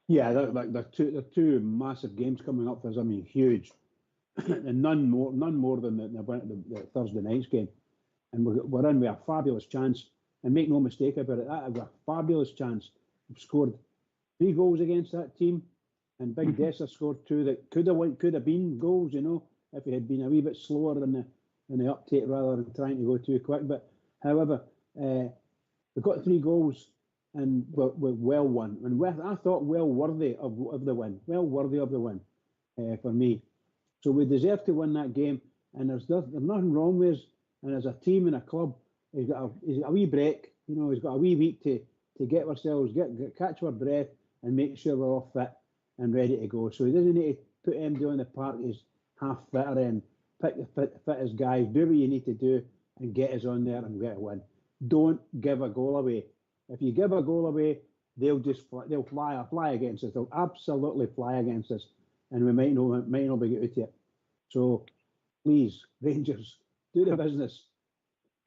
Yeah, the 2 massive games coming up for us. I mean, huge, and none more than the Thursday night's game. And we're in with a fabulous chance. And make no mistake about it, that was a fabulous chance. We've scored 3 goals against that team, and Big Dessa scored 2 that could have been goals, you know, if he had been a wee bit slower in the uptake rather than trying to go too quick. But however, we got 3 goals. And we're well won, and I thought well worthy of the win. Well worthy of the win for me. So we deserve to win that game, and there's nothing wrong with us. And as a team and a club, he's got a wee break. You know, he's got a wee week to get ourselves, catch our breath, and make sure we're all fit and ready to go. So he doesn't need to put MD on the park. He's half fitter and pick the fittest guys. Do what you need to do and get us on there and get a win. Don't give a goal away. If you give a goal away, they'll fly against us. They'll absolutely fly against us, and we might not be good at it. So, please, Rangers, do the business.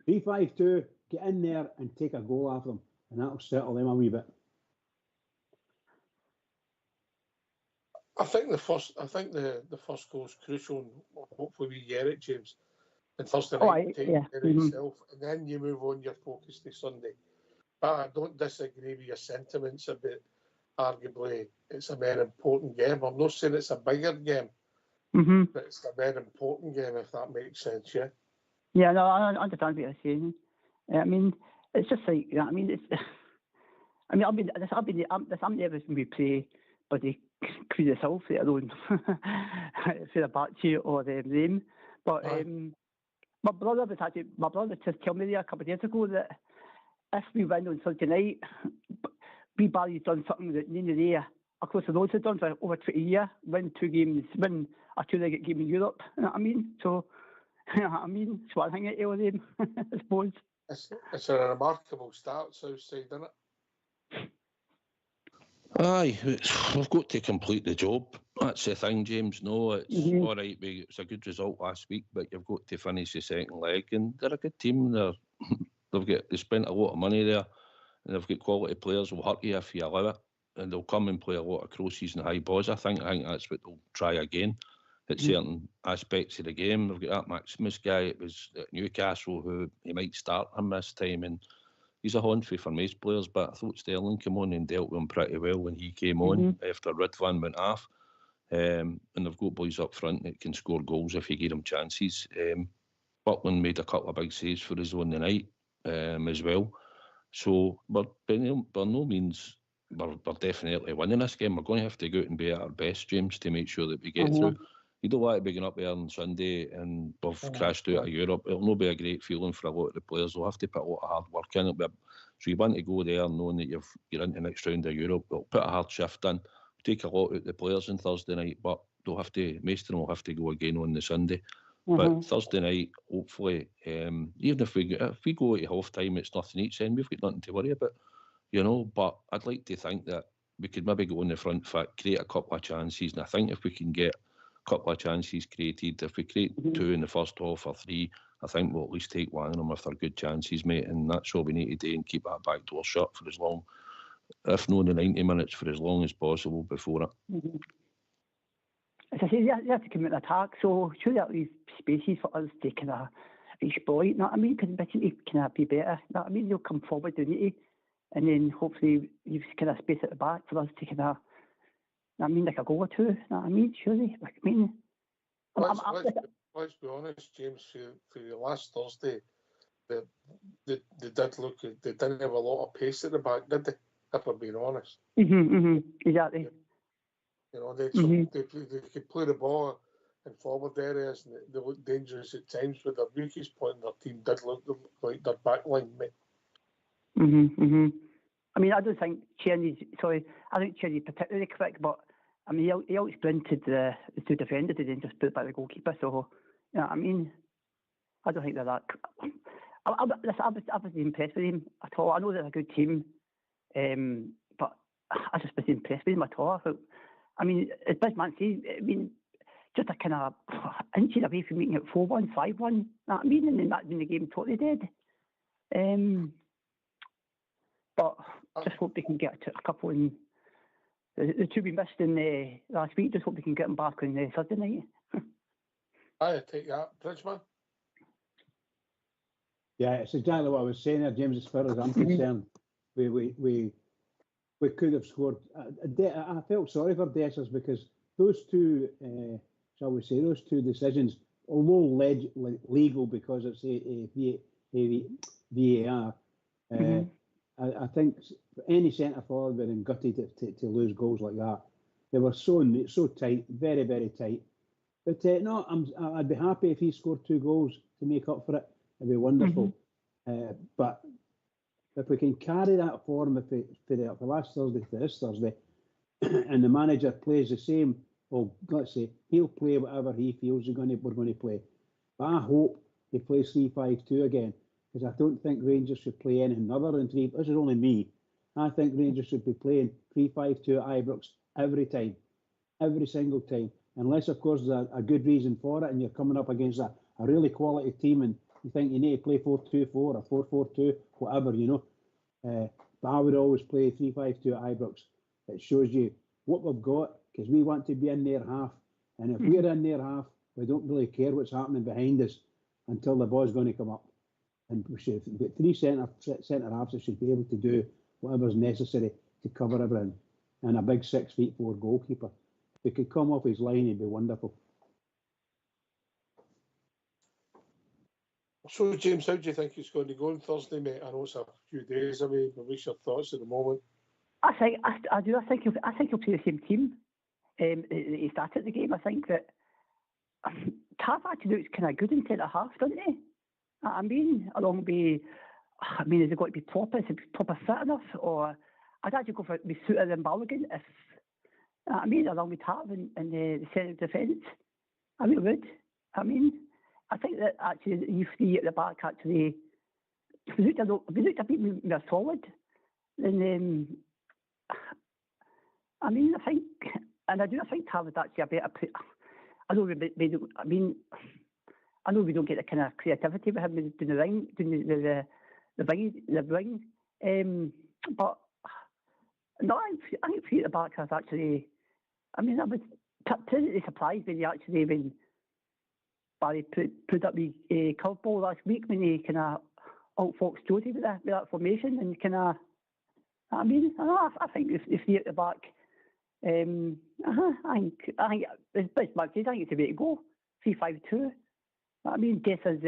3-5-2, get in there and take a goal after them, and that'll settle them a wee bit. I think the first goal is crucial, and hopefully we get it, James. And Thursday night, take care of yourself, and then you move on your focus to Sunday. I don't disagree with your sentiments about arguably it's a more important game. I'm not saying it's a bigger game, but it's a very important game, if that makes sense, yeah? Yeah, no, I understand what you're saying. I mean, it's just like, you know, I mean, I'll be nervous when we play bloody Queen of South, let alone for the Batchy or the Rame. But my brother just told me there a couple of days ago that if we win on Sunday night, Barry's done something that none of the across the road has done for over 20 years, win a two-legged game in Europe, you know what I mean? So, you know what I mean? It's one thing at them, I suppose. It's a remarkable start, Southside, isn't it? Aye, we've got to complete the job. That's the thing, James. No, it's all right. It's a good result last week, but you've got to finish the second leg, and they're a good team. They spent a lot of money there, and they've got quality players. Will hurt you if you allow it, and they'll come and play a lot of crosses and high balls. I think that's what they'll try again at certain aspects of the game. They've got that Maximus guy. It was at Newcastle who he might start him this time, and he's a handful for most players, but I thought Sterling came on and dealt with him pretty well when he came on after Ridvan went off. And they've got boys up front that can score goals if you give them chances. Buckland made a couple of big saves for us on the night as well. So by no means we're definitely winning this game. We're going to have to go out and be at our best, James, to make sure that we get through. You don't want to be going up there on Sunday and we've crashed out of Europe. It'll not be a great feeling for a lot of the players. They'll have to put a lot of hard work in. So you want to go there knowing that you're into the next round of Europe. They'll put a hard shift in. Take a lot out of the players on Thursday night, but most of them will have to go again on the Sunday. But Thursday night, hopefully, even if we go at half time, it's nothing each end. We've got nothing to worry about, you know. But I'd like to think that we could maybe go on the front foot, create a couple of chances, and I think if we can get a couple of chances created, if we create two in the first half or three, I think we'll at least take one of them if they're good chances, mate. And that's all we need to do, and keep that back door shut for as long, if not the 90 minutes, for as long as possible before it. As I say, you have to come in attack, so surely that leaves spaces for us to kind of exploit, you know what I mean? Because basically kind of be better, you know what I mean? They'll come forward, they need to, and then hopefully you've kind of space at the back for us to kind of, you know what I mean, like a goal or two, you know what I mean? Surely, like, I mean... Let's be honest, James, for the last Thursday, they did look, they didn't have a lot of pace at the back, did they? If I'm being honest. Exactly. You know, they could play the ball in forward areas, and they looked dangerous at times, but their weakest point in their team did look like their back line, mate. I mean, I don't think Cherny's particularly quick, but I mean, he out-sprinted the two defenders and then just put it by the goalkeeper, so, you know what I mean? I don't think they're that... I was impressed with him at all. I know they're a good team, but I just wasn't impressed with him at all. I mean, as best man says, I mean, just a kind of inches away from making it 4-1, 5-1, you know what I mean? And then that's been the game totally dead. But just hope they can get a couple in. The two we missed in last week, just hope they can get them back on Thursday night. I take that, Bridgeman. Yeah, it's exactly what I was saying there, James. As far as I'm concerned, we could have scored. I felt sorry for Dessers because those two, shall we say, those two decisions, although legal because it's a VAR, I think any centre forward would have been gutted to lose goals like that. They were so tight, very, very tight. But no, I'd be happy if he scored 2 goals to make up for it. It'd be wonderful. But if we can carry that form for last Thursday to this Thursday, and the manager plays the same, well, let's say he'll play whatever he feels we're going to play. But I hope he plays 3-5-2 again, because I don't think Rangers should play anything other than 3. This is only me. I think Rangers should be playing 3-5-2 at Ibrox every time, every single time, unless of course there's a good reason for it, and you're coming up against a really quality team, and you think you need to play 4-2-4 or 4-4-2, whatever, you know. But I would always play 3-5-2 at Ibrox. It shows you what we've got, because we want to be in their half. And if we're in their half, we don't really care what's happening behind us until the ball's going to come up. and we've got three centre halves that should be able to do whatever's necessary to cover everything, and a big 6'4" goalkeeper. If he could come off his line, he'd be wonderful. So, James, how do you think it's going to go on Thursday, mate? I know it's a few days away, but what's your thoughts at the moment? I think he'll play the same team. He started the game. I think that Tav actually looks kind of good in centre half, doesn't he? I mean, is it going to be proper? Is it proper fit enough? Or I'd actually go for be Suter than Balogun if along with Tav in the centre defence. I really would. I think that actually you three at the back actually if we looked a bit more solid. Then I think Tav is actually a better player. I know we don't get the kind of creativity with him doing the wing. But no, I think three at the back has actually. I was pleasantly surprised when Barry put up the curveball last week when he kind of outfoxed Josie with that formation and kind of. I think if three at the back. I think it's best matches. I think it's the way to go. 3-5-2. Guess as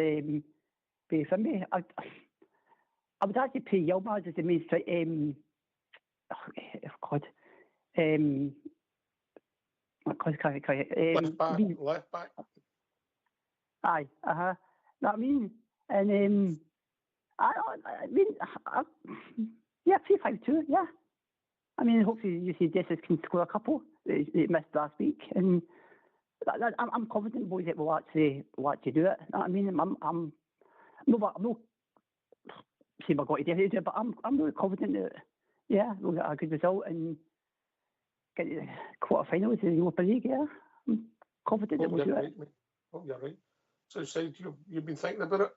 for me. I would actually play Yilmaz as the main strike. Left back. Aye. And yeah, 3-5-2. Yeah. Hopefully you see Jesus can score a couple that he missed last week, and I'm confident boys that will actually do it. I'm not saying we're going to do it, but I'm really confident that we'll get a good result and get to the quarterfinals of the Europa League. Yeah, I'm confident that we'll do it. Hope you're right. So, you've been thinking about it?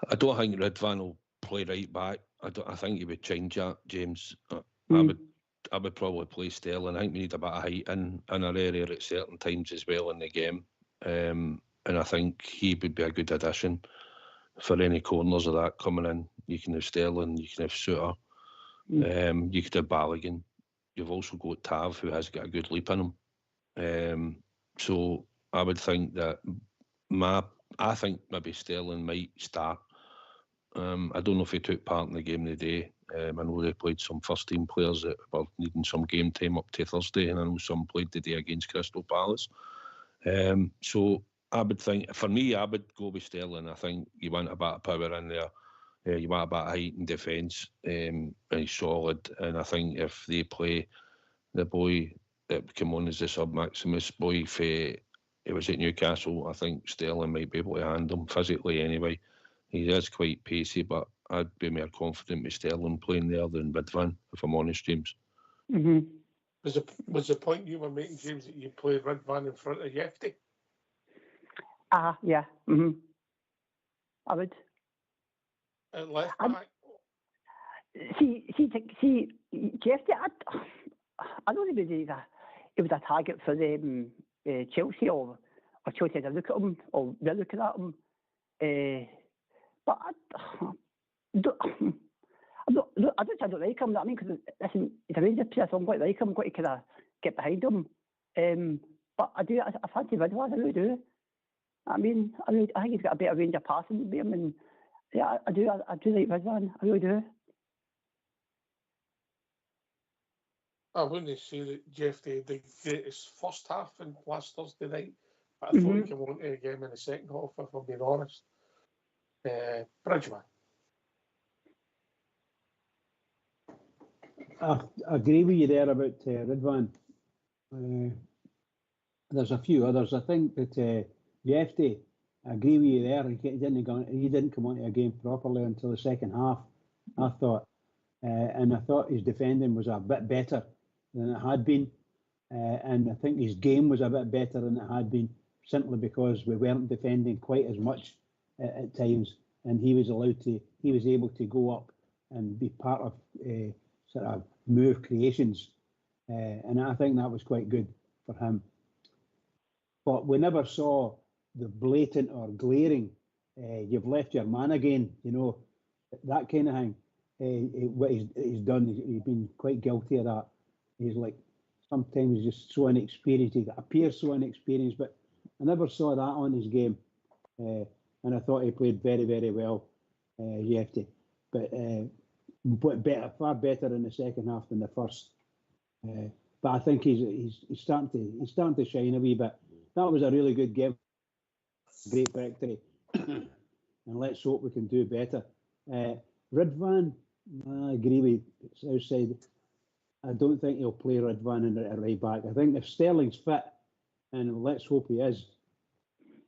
I don't think Ridvan will play right back. I think he would change that, James. I would probably play Sterling. I think we need a bit of height in our area at certain times as well in the game. And I think he would be a good addition for any corners of that coming in. You can have Sterling, you can have Suter, you could have Balogun. You've also got Tav, who has got a good leap in him. So I would think that I think maybe Sterling might start. I don't know if he took part in the game today. I know they played some first team players that were needing some game time up to Thursday, and I know some played today against Crystal Palace. So I would think, for me, I would go with Sterling. I think you want a bit of power in there. You want a bit of height and defence. He's solid, and I think if they play the boy that came on as the sub-Maximus boy, if he was at Newcastle, I think Sterling might be able to handle him physically anyway. He is quite pacey, but I'd be more confident with Sterling playing there than Ridvan, if I'm honest, James. Mm-hmm. Was the point you were making, James, that you played Ridvan in front of Yefty? Yeah. Mm-hmm. I would. At left back? See, Yefty, I don't think it was a target for Chelsea or Chelsea had a look at him, or they're looking at him. But I don't like him. Because listen, he's a Rangers player, so I'm quite like him. I'm going to kind of get behind him. But I fancy Ridvan. I really do. I think he's got a better range of passing than him, and yeah, I do like Ridvan. I really do. I wouldn't say that Jeff did the greatest first half in last Thursday night, but I thought he came on to the game in the second half, if I'm being honest. Bridgman. I agree with you there about Ridvan. There's a few others. I think that Jefty, I agree with you there. He didn't come onto a game properly until the second half, I thought. And I thought his defending was a bit better than it had been. And I think his game was a bit better than it had been, simply because we weren't defending quite as much at times, and he was able to go up and be part of sort of move creations, and I think that was quite good for him. But we never saw the blatant or glaring you've left your man again, you know, that kind of thing. What he's done, he's been quite guilty of that. He's like, sometimes he's just so inexperienced. He appears so inexperienced, but I never saw that on his game. And I thought he played very, very well, Jefty. But far better in the second half than the first. But I think he's starting to shine a wee bit. That was a really good game, great victory, and let's hope we can do better. Ridvan, I agree with Southside. I don't think he'll play Ridvan at right back. I think if Sterling's fit, and let's hope he is,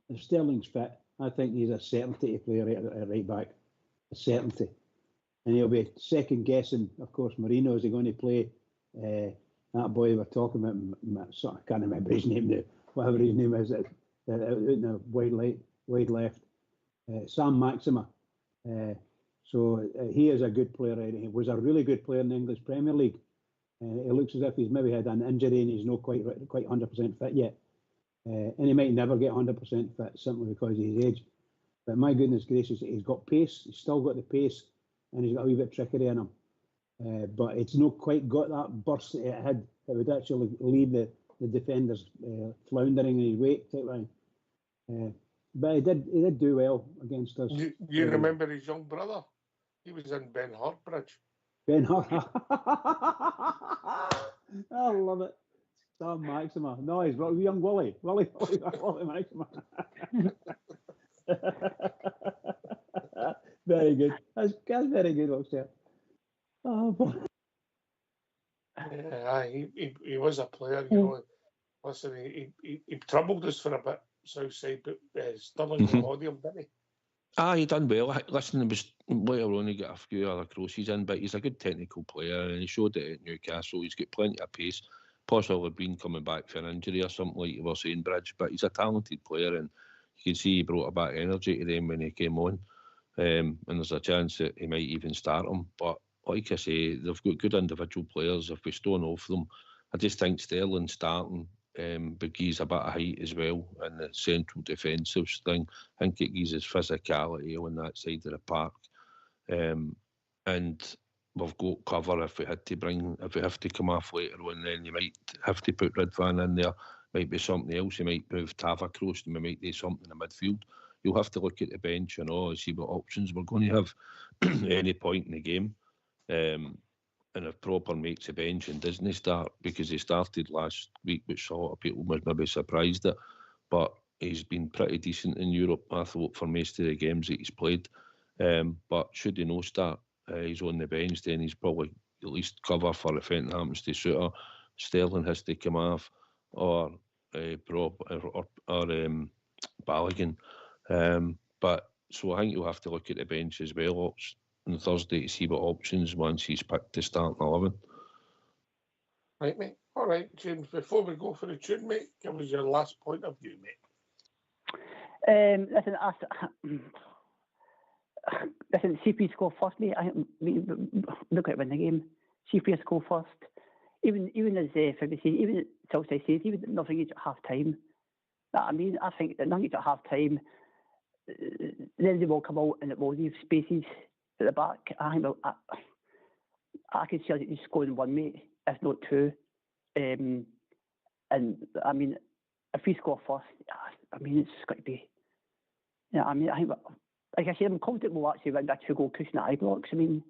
if Sterling's fit, I think he's a certainty to play at right back, a certainty. And he'll be second guessing, of course, Marino. Is he going to play that boy we're talking about? I can't remember his name now, whatever his name is, out in the wide left, Sam Maxima. So he is a good player. He was a really good player in the English Premier League. It looks as if he's maybe had an injury and he's not quite 100% fit yet. And he might never get 100% fit simply because of his age. But my goodness gracious, he's got pace. He's still got the pace, and he's got a wee bit trickery in him. But it's not quite got that burst that it had. It would actually leave the defenders floundering in his weight type thing. But he did do well against us. You remember his young brother? He was in Ben Hurt Bridge. Ben Hurt. I love it. Sam Maxima. No, he's young Willie. Willie Maxima. Very good. That's very good, upstairs. Oh, boy. He was a player, you know. Listen, he troubled us for a bit, Southside, but Stirling embodied him, didn't he? He done well. Listen, it was later on he got a few other crosses in, but he's a good technical player, and he showed it at Newcastle. He's got plenty of pace. Possibly been coming back for an injury or something like you were saying, Bridge, but he's a talented player, and you can see he brought a back energy to them when he came on. And there's a chance that he might even start him. But like I say, they've got good individual players. If we stone off them, I just think Sterling starting gives a bit of height as well in the central defensive thing. I think it gives his physicality on that side of the park. And we've got cover if we have to come off later on, then you might have to put Ridvan in there. Might be something else. You might move Tav across and we might do something in midfield. You'll have to look at the bench and see what options we're going to have at any point in the game. And if Proper makes a bench and doesn't start, because he started last week, which a lot of people was maybe surprised at, but he's been pretty decent in Europe, I thought, for most of the games that he's played. But should he not start, he's on the bench, then he's probably at least cover for if anything happens to Suter. Sterling has to come off, or Balogun. But so I think you'll have to look at the bench as well on Thursday to see what options once he's picked to start in 11. Right, mate. All right, James, before we go for the tune, mate, give us your last point of view, mate. Listen, CP score first, mate. I think we're going to win the game. CP score first. Even as Fabi says, even Southside says, even nothing at half time. I mean, I think that nothing at half time, then they will come out and it will leave spaces at the back. I think I can see us just scoring one, mate, if not two. And I mean, if we score first, I mean, it's going to be. Yeah, I mean, I think, like I said, I'm confident we'll actually win that 2-goal cushion at Ibrox. I mean,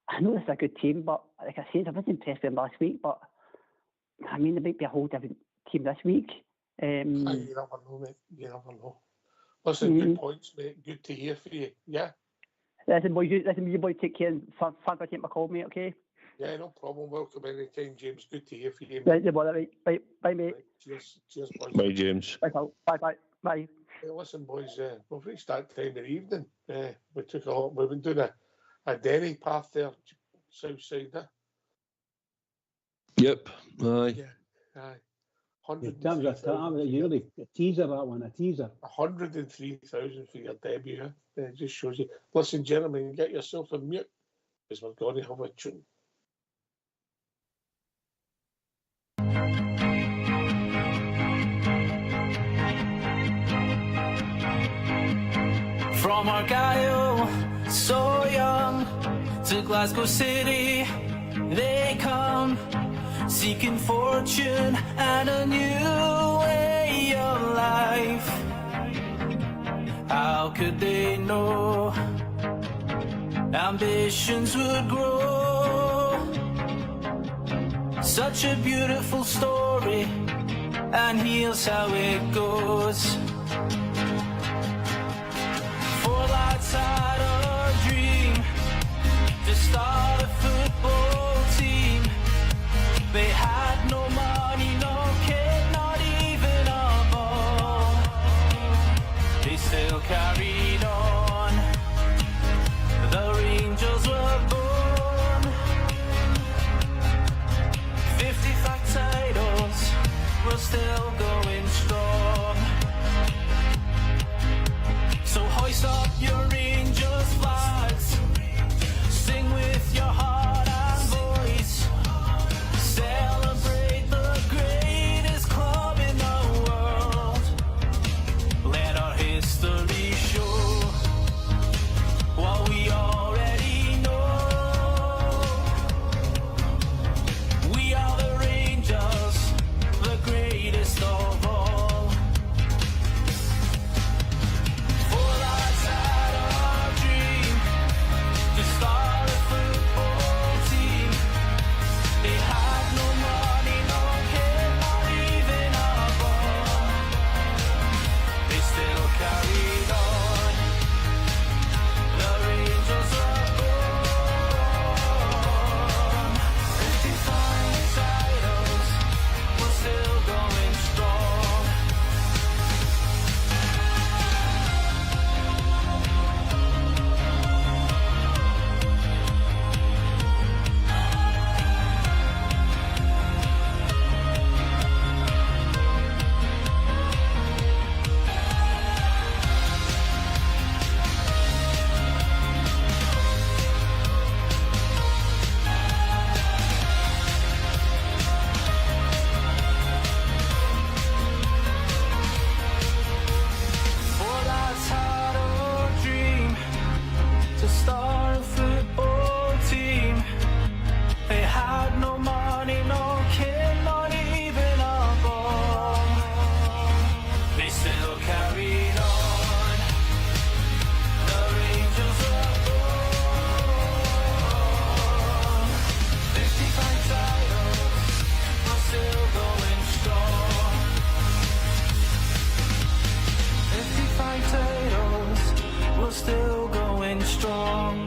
I know this is a good team, but like I said, I was impressed with them last week. But I mean, there might be a whole different team this week. You never know, mate. You never know. Listen, good points, mate. Good to hear from you. Yeah. Listen, you boys take care and fun for taking my call, mate, okay? Yeah, no problem. Welcome anytime, James. Good to hear from you, mate. Right, bye, mate. Right. Cheers, boys. Bye, James. Bye. Hey, listen, boys, we've reached that time of the evening. We've been doing a dairy path there, Southside, Yep. Aye. Yeah, aye. A teaser, that one, a teaser. 103,000 for your debut. It just shows you. Listen, gentlemen, get yourself a mute, because we're going to have a tune. From Argyle, so young, to Glasgow City they come, seeking fortune and a new way of life. How could they know ambitions would grow? Such a beautiful story, and here's how it goes. Four lads had a dream to start a football team. They had no money, no kit, not even a ball. They still carried on. The Rangers were born. 55 titles, we're still going strong. So hoist up your Rangers flags, sing with your heart and voice, celebrate the greatest club in the world. Let our history show what we already know. We are the Rangers, the greatest of all. Four lads had a dream to start a football team. They had no money, no kit, not even a ball. They still carried on. The Rangers were born. 55 titles, we're still going strong. Four lads had a dream to start a football team. They had no money, no kit, not even a ball. They still carried on. The Rangers were born. 55 titles, we're still going strong. 55 titles, we're still going strong.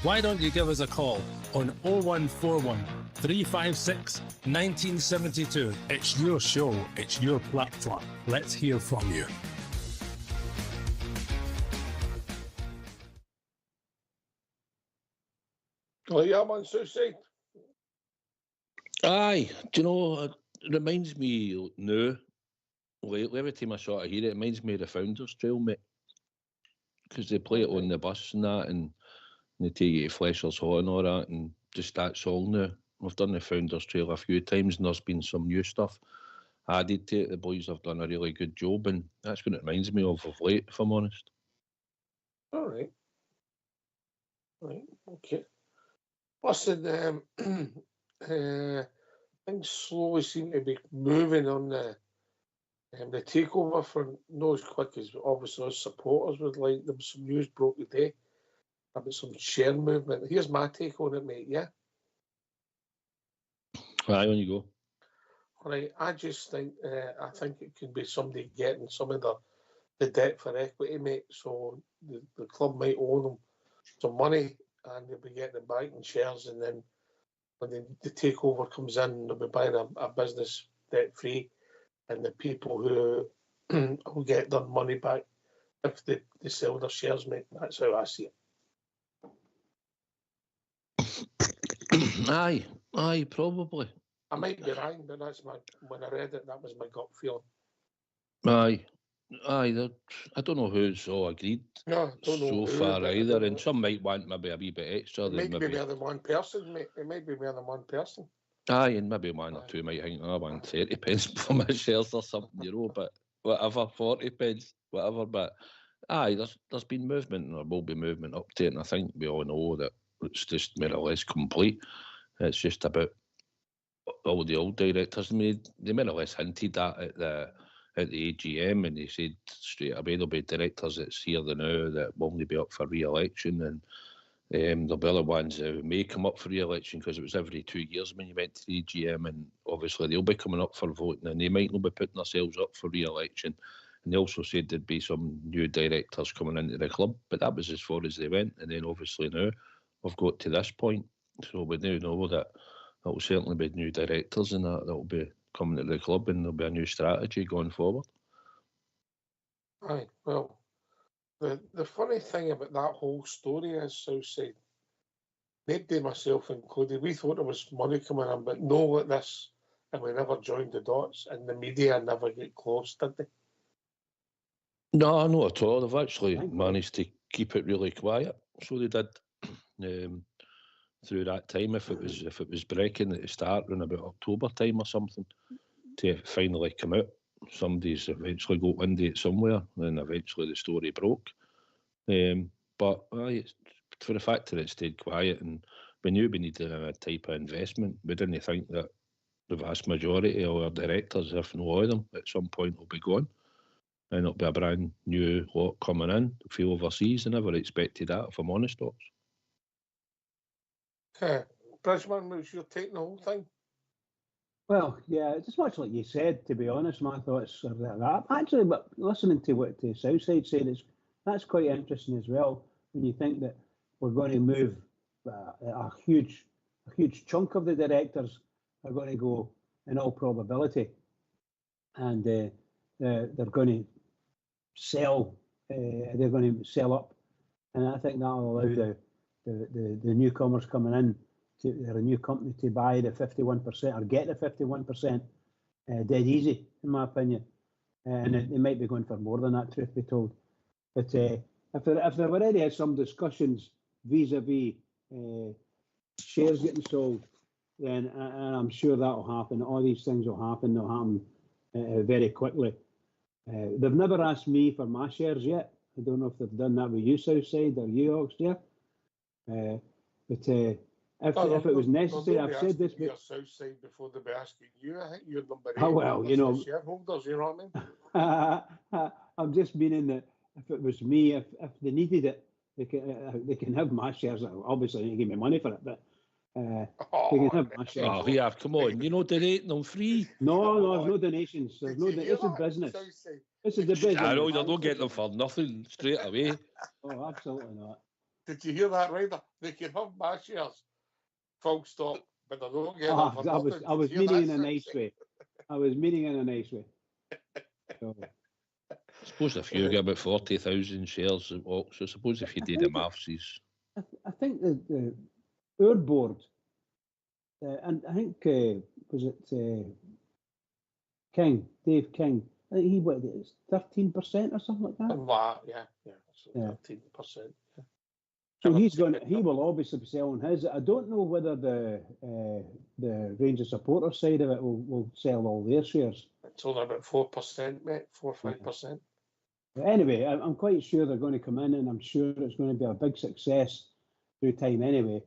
Why don't you give us a call on 0141 356 1972? It's your show, it's your platform. Let's hear from you. Oh, yeah, man, suicide. Aye, do you know, it reminds me now, lately, every time I sort of hear it, it reminds me of the Founders Trail, mate. Because they play it on the bus and that, and they take you to Flesher's Hall and all that, and just that song now. We've done the Founders Trail a few times, and there's been some new stuff added to it. The boys have done a really good job, and that's what it reminds me of late, if I'm honest. All right. Right, okay. Listen, things slowly seem to be moving on the takeover for not as quick as obviously us supporters would like. There was some news broke today about some share movement. Here's my take on it, mate, yeah? Aye, on you go. All right, I just think I think it could be somebody getting some of the debt for equity, mate. So the club might owe them some money and they'll be getting it back in shares, and then when the takeover comes in, they'll be buying a business debt free, and the people who will get their money back if they sell their shares, mate. That's how I see it. Aye, probably. I might be wrong, but when I read it, that was my gut feeling. Aye, I don't know who's all agreed No, don't know so far either, and some might want maybe a wee bit extra. It might be more than one person, mate. It might be more than one person. Aye, and maybe one or two might think, I want 30 pence for my shares or something, but whatever, 40 pence, whatever. But aye, there's been movement, and there will be movement up to it, and I think we all know that it's just more or less complete. It's just about all the old directors. I mean, they more or less hinted that at the AGM, and they said straight away there'll be directors that's here the now that will only be up for re-election, and there'll be other ones who may come up for re-election because it was every 2 years when you went to the AGM, and obviously they'll be coming up for voting, and they might not be putting themselves up for re-election. And they also said there'd be some new directors coming into the club, but that was as far as they went. And then obviously now we've got to this point, so we now know that there will certainly be new directors and that will be coming to the club, and there'll be a new strategy going forward. Aye, well, the funny thing about that whole story is, Southside, nobody, myself included, we thought there was money coming in, but no like this, and we never joined the dots, and the media never get close, did they? No, not at all. They've actually managed to keep it really quiet. So they did through that time. If it was breaking at the start around about October time or something, to finally come out, somebody's eventually got wind of it somewhere, and eventually the story broke. But for the fact that it stayed quiet, and we knew we needed a type of investment, we didn't think that the vast majority of our directors, if not all of them, at some point will be gone. And it'll be a brand new lot coming in, a few overseas. I never expected that, if I'm honest, Ox. Okay. Bridgman, what's your take on the whole thing? Well, yeah, it's much like you said, to be honest. My thoughts are that. Actually, but listening to what the Southside said, that's quite interesting as well, when you think that we're going to move a huge chunk of the directors are going to go in all probability. And they're going to sell up, and I think that'll allow the newcomers coming in to a new company to buy the 51% or get the 51% dead easy, in my opinion. And they might be going for more than that, truth be told. But if there already had some discussions vis-a-vis shares getting sold, then and I'm sure that'll happen. All these things will happen. They'll happen very quickly. They've never asked me for my shares yet. I don't know if they've done that with you, Southside, or you, Oxdear. But if it was necessary, I've said this. Your Southside before they be asking you. I think you're number 8. Oh well, you know, shareholders. You know what I mean? I'm just meaning that if it was me, if they needed it, they can have my shares. Obviously, they give me money for it, but. They can have my shares. Oh, yeah, come on. You're not donating them free. No, there's no donations. There's no. It's a business. This is the business. I know, you don't get them for nothing straight away. Oh, absolutely not. Did you hear that, Ryder? They can have my shares. Full stop. But they don't get them for nothing. I was meaning in a nice way. I was meaning in a nice way. So. I suppose if you get about 40,000 shares, so I suppose if you did the maths, I think our board, and I think was it Dave King? I think he what 13% or something like that. Wow, yeah, so 13%. Yeah. So he will obviously be selling his. I don't know whether the Rangers supporter side of it will sell all their shares. It's only about 4%, mate, 4 or 5%. But anyway, I'm quite sure they're going to come in, and I'm sure it's going to be a big success through time anyway.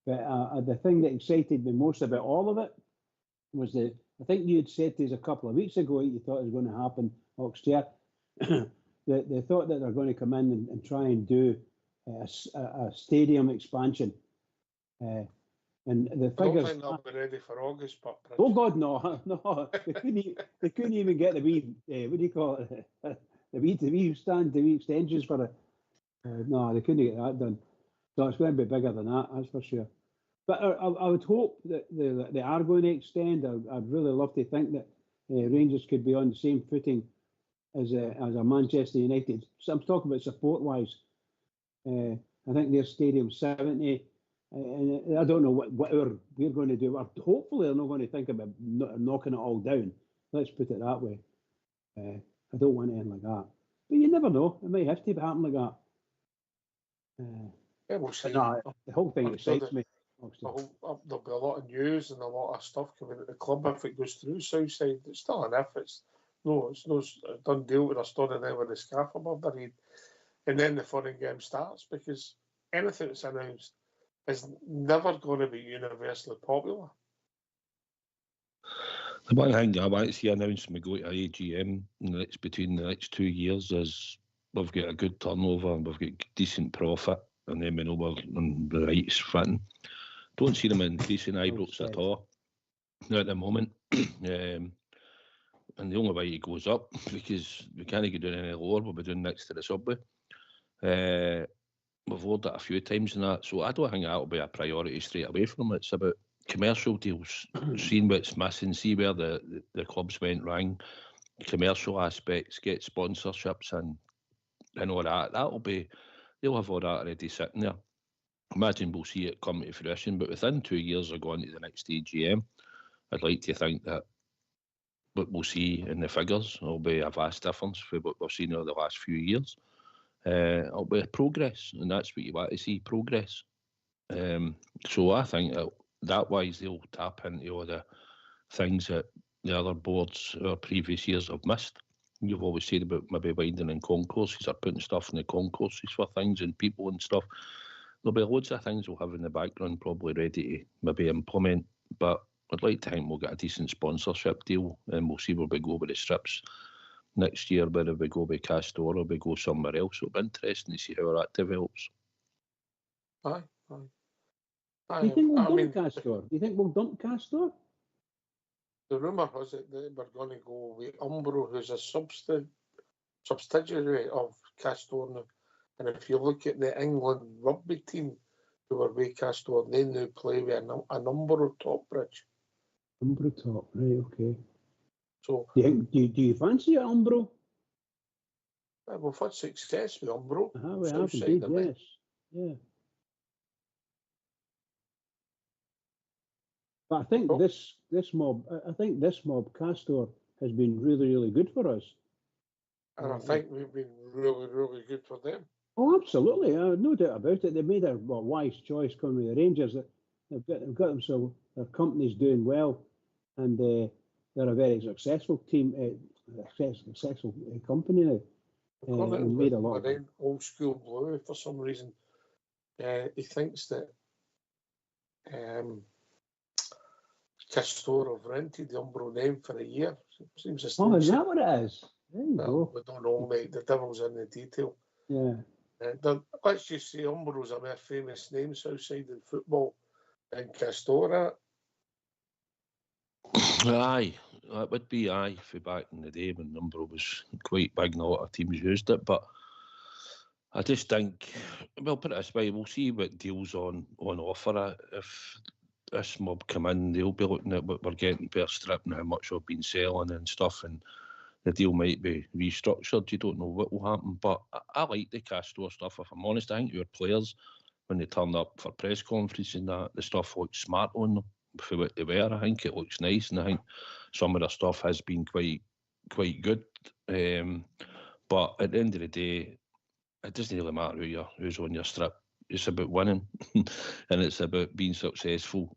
But the thing that excited me most about all of it was I think you had said to us a couple of weeks ago you thought it was going to happen, Oxtear. They thought that they're going to come in and try and do a stadium expansion. And the figures. I don't think they'll be ready for August, but. Oh God, no! They couldn't even get the wee. What do you call it? The wee extensions for it. No, they couldn't get that done. So it's going to be bigger than that, that's for sure. But I would hope that they are going to extend. I'd really love to think that Rangers could be on the same footing as a Manchester United. So I'm talking about support-wise. I think their stadium's 70, and I don't know what we're going to do. Hopefully they're not going to think about knocking it all down. Let's put it that way. I don't want anything like that. But you never know. It might have to happen like that. Yeah, we'll see. No, the whole thing excites me. There'll be a lot of news and a lot of stuff coming at the club if it goes through Southside. It's still an if. It's no done deal with a story there with the scarf above their head. And then the foreign game starts, because anything that's announced is never going to be universally popular. The one thing I want to see announced when we go to AGM between the next 2 years is we've got a good turnover and we've got decent profit, and then we know we're on the right footing. Don't see them increasing Ibrox at all at the moment. And the only way it goes up, because we can't get down any lower, we'll be doing next to the subway. We've lowered it a few times and that, so I don't think that'll be a priority straight away from it. It's about commercial deals, seeing what's missing, see where the clubs went wrong, commercial aspects, get sponsorships and all that. They'll have all that already sitting there. Imagine we'll see it come to fruition, but within 2 years of going to the next AGM, I'd like to think that what we'll see in the figures will be a vast difference from what we've seen over the last few years. It'll be progress, and that's what you want to see, progress. So I think that wise they'll tap into all the things that the other boards or previous years have missed. You've always said about maybe winding in concourses or putting stuff in the concourses for things and people and stuff. There'll be loads of things we'll have in the background probably ready to maybe implement, but I'd like to think we'll get a decent sponsorship deal, and we'll see where we go with the strips next year, whether we go with Castor or we go somewhere else. It'll be interesting to see how that develops. Aye. Do you think we'll dump Castor? Do you think we'll dump Castor? The rumour has it that we're going to go with Umbro, who's a subsidiary of Castor now. And if you look at the England rugby team who are with Castor, they now play with an Umbro top bridge. Umbro top, right, okay. So do you fancy it, Umbro? We've had success with Umbro. We have indeed, yes. Yeah. But I think this mob Castor has been really, really good for us. And I think we've been really, really good for them. Oh, absolutely. No doubt about it. They made a wise choice coming with the Rangers. They've got themselves, their company's doing well, and they're a very successful team, successful company now. Made a lot of old school blue for some reason. He thinks that Castor have rented the Umbro name for a year. Seems is that what it is? There you go. We don't know, mate. The devil's in the detail. Yeah. Let's just say Umbro's a more famous name outside in football than Castor. Aye, that would be for back in the day when Umbro was quite big and a lot of teams used it. But I just think, well, put it this way, we'll see what deals on offer. If this mob come in, they'll be looking at what we're getting per strip and how much we've been selling and stuff, and the deal might be restructured. You don't know what will happen, but I like the Castor stuff, if I'm honest. I think your players, when they turn up for press conferences and that, the stuff looks smart on them for what they wear. I think it looks nice, and I think some of the stuff has been quite good. But at the end of the day, it doesn't really matter who's on your strip. It's about winning and it's about being successful.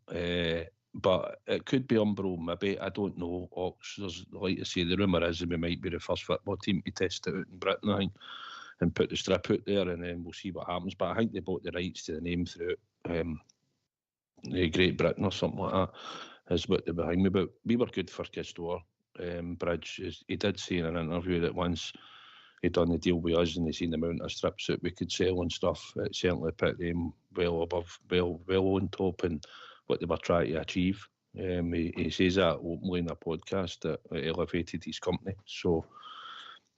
But it could be Umbro, maybe. I don't know. There's, like I say, the rumour is that we might be the first football team to test it out in Britain, I think, and put the strip out there, and then we'll see what happens. But I think they bought the rights to the name through Great Britain or something like that, is what they're behind me. But we were good for Castor Bridge. He did say in an interview that once he'd done the deal with us and they seen the amount of strips that we could sell and stuff, it certainly put them well on top and what they were trying to achieve. He says that openly in a podcast that it elevated his company. So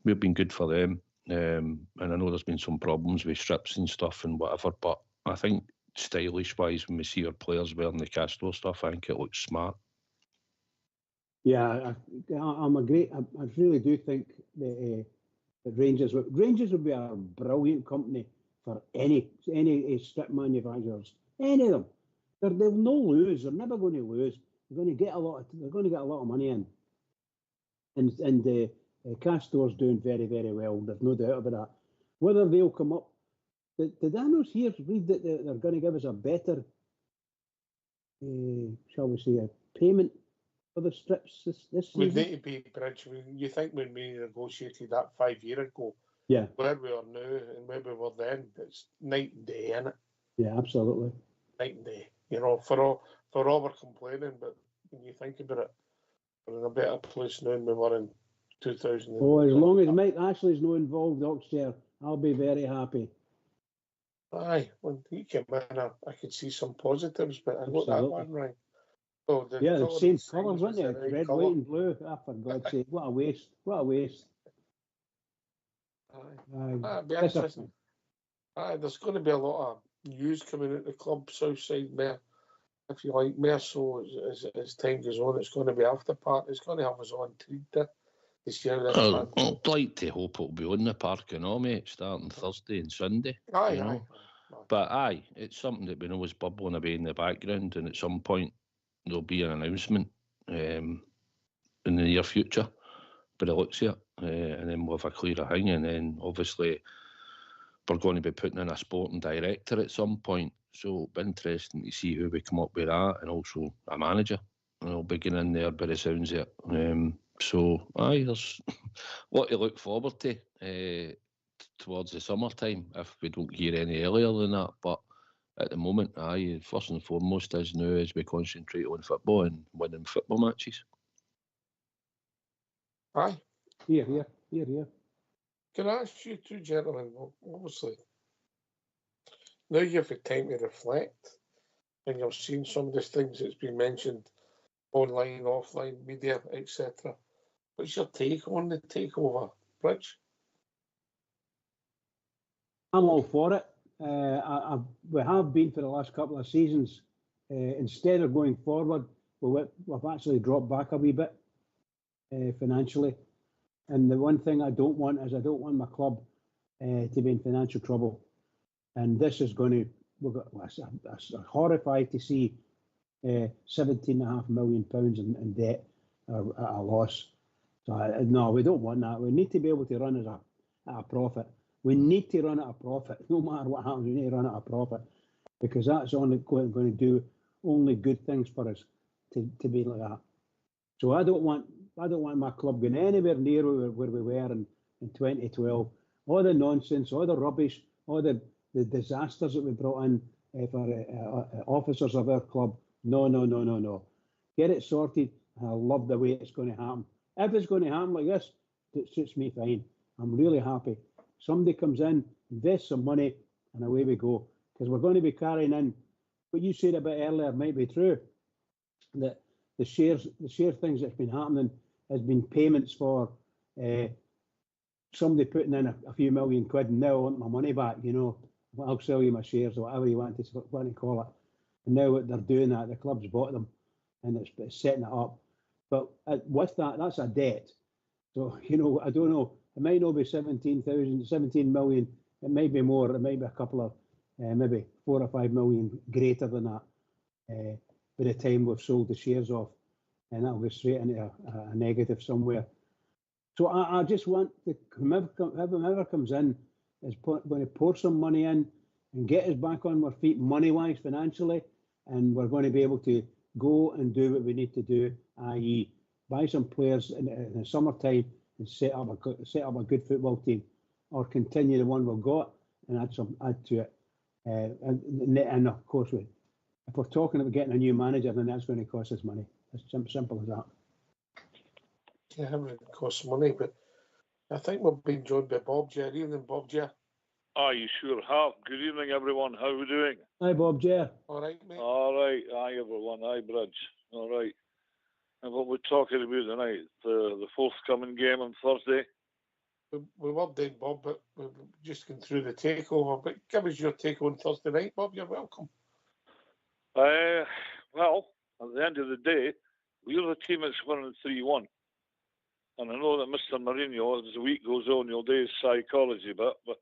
we've been good for them. And I know there's been some problems with strips and stuff and whatever, but I think stylish-wise, when we see our players wearing the Castor stuff, I think it looks smart. Yeah, I'm agree. I really do think that Rangers would be a brilliant company for any strip manufacturers, any of them. They'll no lose. They're never going to lose. They're going to get a lot of money in, and Castor's doing very, very well. There's no doubt about that. Whether they'll come up, did I not read that they're going to give us a better shall we say, a payment for the strips this We season? need to be bridge. You think when we negotiated that 5 years ago, Yeah, where we are now and where we were then, it's night and day, isn't it? yeah, absolutely. Night and day. You know, for all we're complaining, but when you think about it, we're in a better place now than we were in 2000. Oh, as long as Mike Ashley's not involved, Oxshare, I'll be very happy. Aye, when he came in, I could see some positives, but I got that Absolutely. one right. Oh, the Yeah, the colour same of the colours, signs weren't was they? the right Red, colour. white, and blue. Ah, for God's sake, what a waste! What a waste! Aye. That'd be Disappointing. interesting. Aye, there's going to be a lot of news coming out the club south side there, if you like, more so as time goes on. It's going to be after party. It's going to have us on treat there this year. I'd like to hope it'll be on the park, you know, mate, starting Thursday and Sunday. Aye, you know. But aye, it's something that we know is bubbling away in the background, and at some point there'll be an announcement in the near future. But it looks at and then we'll have a clearer thing, and then obviously we're going to be putting in a sporting director at some point. So it'll be interesting to see who we come up with that, and also a manager. And it'll be getting in there by the sounds of it. So aye, there's a lot to look forward to towards the summertime if we don't hear any earlier than that. But at the moment, aye, first and foremost is now as we concentrate on football and winning football matches. Aye. Here. Can I ask you two gentlemen, obviously, now you've had time to reflect and you've seen some of the things that's been mentioned online, offline, media, etc. What's your take on the takeover, Bridge? I'm all for it. We have been for the last couple of seasons. Instead of going forward, we've actually dropped back a wee bit financially. And the one thing I don't want is I don't want my club to be in financial trouble. And this is going to, I'm horrified to see £17.5 million in debt or at a loss. So no, we don't want that. We need to be able to run at a profit. We need to run at a profit. No matter what happens, we need to run at a profit, because that's only going to do only good things for us to be like that. So I don't want my club going anywhere near where we were in 2012. All the nonsense, all the rubbish, all the disasters that we brought in for officers of our club. No. Get it sorted. I love the way it's going to happen. If it's going to happen like this, it suits me fine. I'm really happy. Somebody comes in, invests some money, and away we go. Because we're going to be carrying in what you said a bit earlier might be true. That the share things that's been happening has been payments for somebody putting in a few million quid, and now I want my money back. You know, I'll sell you my shares or whatever you want to call it. And now what they're doing that, the club's bought them, and it's setting it up. But with that, that's a debt. So, you know, I don't know. It might not be 17 million. It might be more. It might be a couple of, maybe 4 or 5 million greater than that by the time we've sold the shares off. And that'll go straight into a negative somewhere. So I just want whoever comes in is going to pour some money in and get us back on our feet money-wise, financially. And we're going to be able to go and do what we need to do, i.e. buy some players in the summertime and set up a good football team, or continue the one we've got and add to it. And of course, if we're talking about getting a new manager, then that's going to cost us money. It's simple as that. Yeah, it costs money, but I think we've been joined by Bob J. Evening, Bob J. You sure have. Good evening, everyone. How are we doing? Hi, Bob J. All right, mate. All right. Aye, everyone. Aye, Bridge. All right. And what we're talking about tonight, the forthcoming game on Thursday. We were dead, Bob, but we've just gone through the takeover. But give us your take on Thursday night, Bob. You're welcome. Well, at the end of the day, we're the team that's winning 3-1. And I know that Mr. Mourinho, as the week goes on, he'll do his psychology bit, but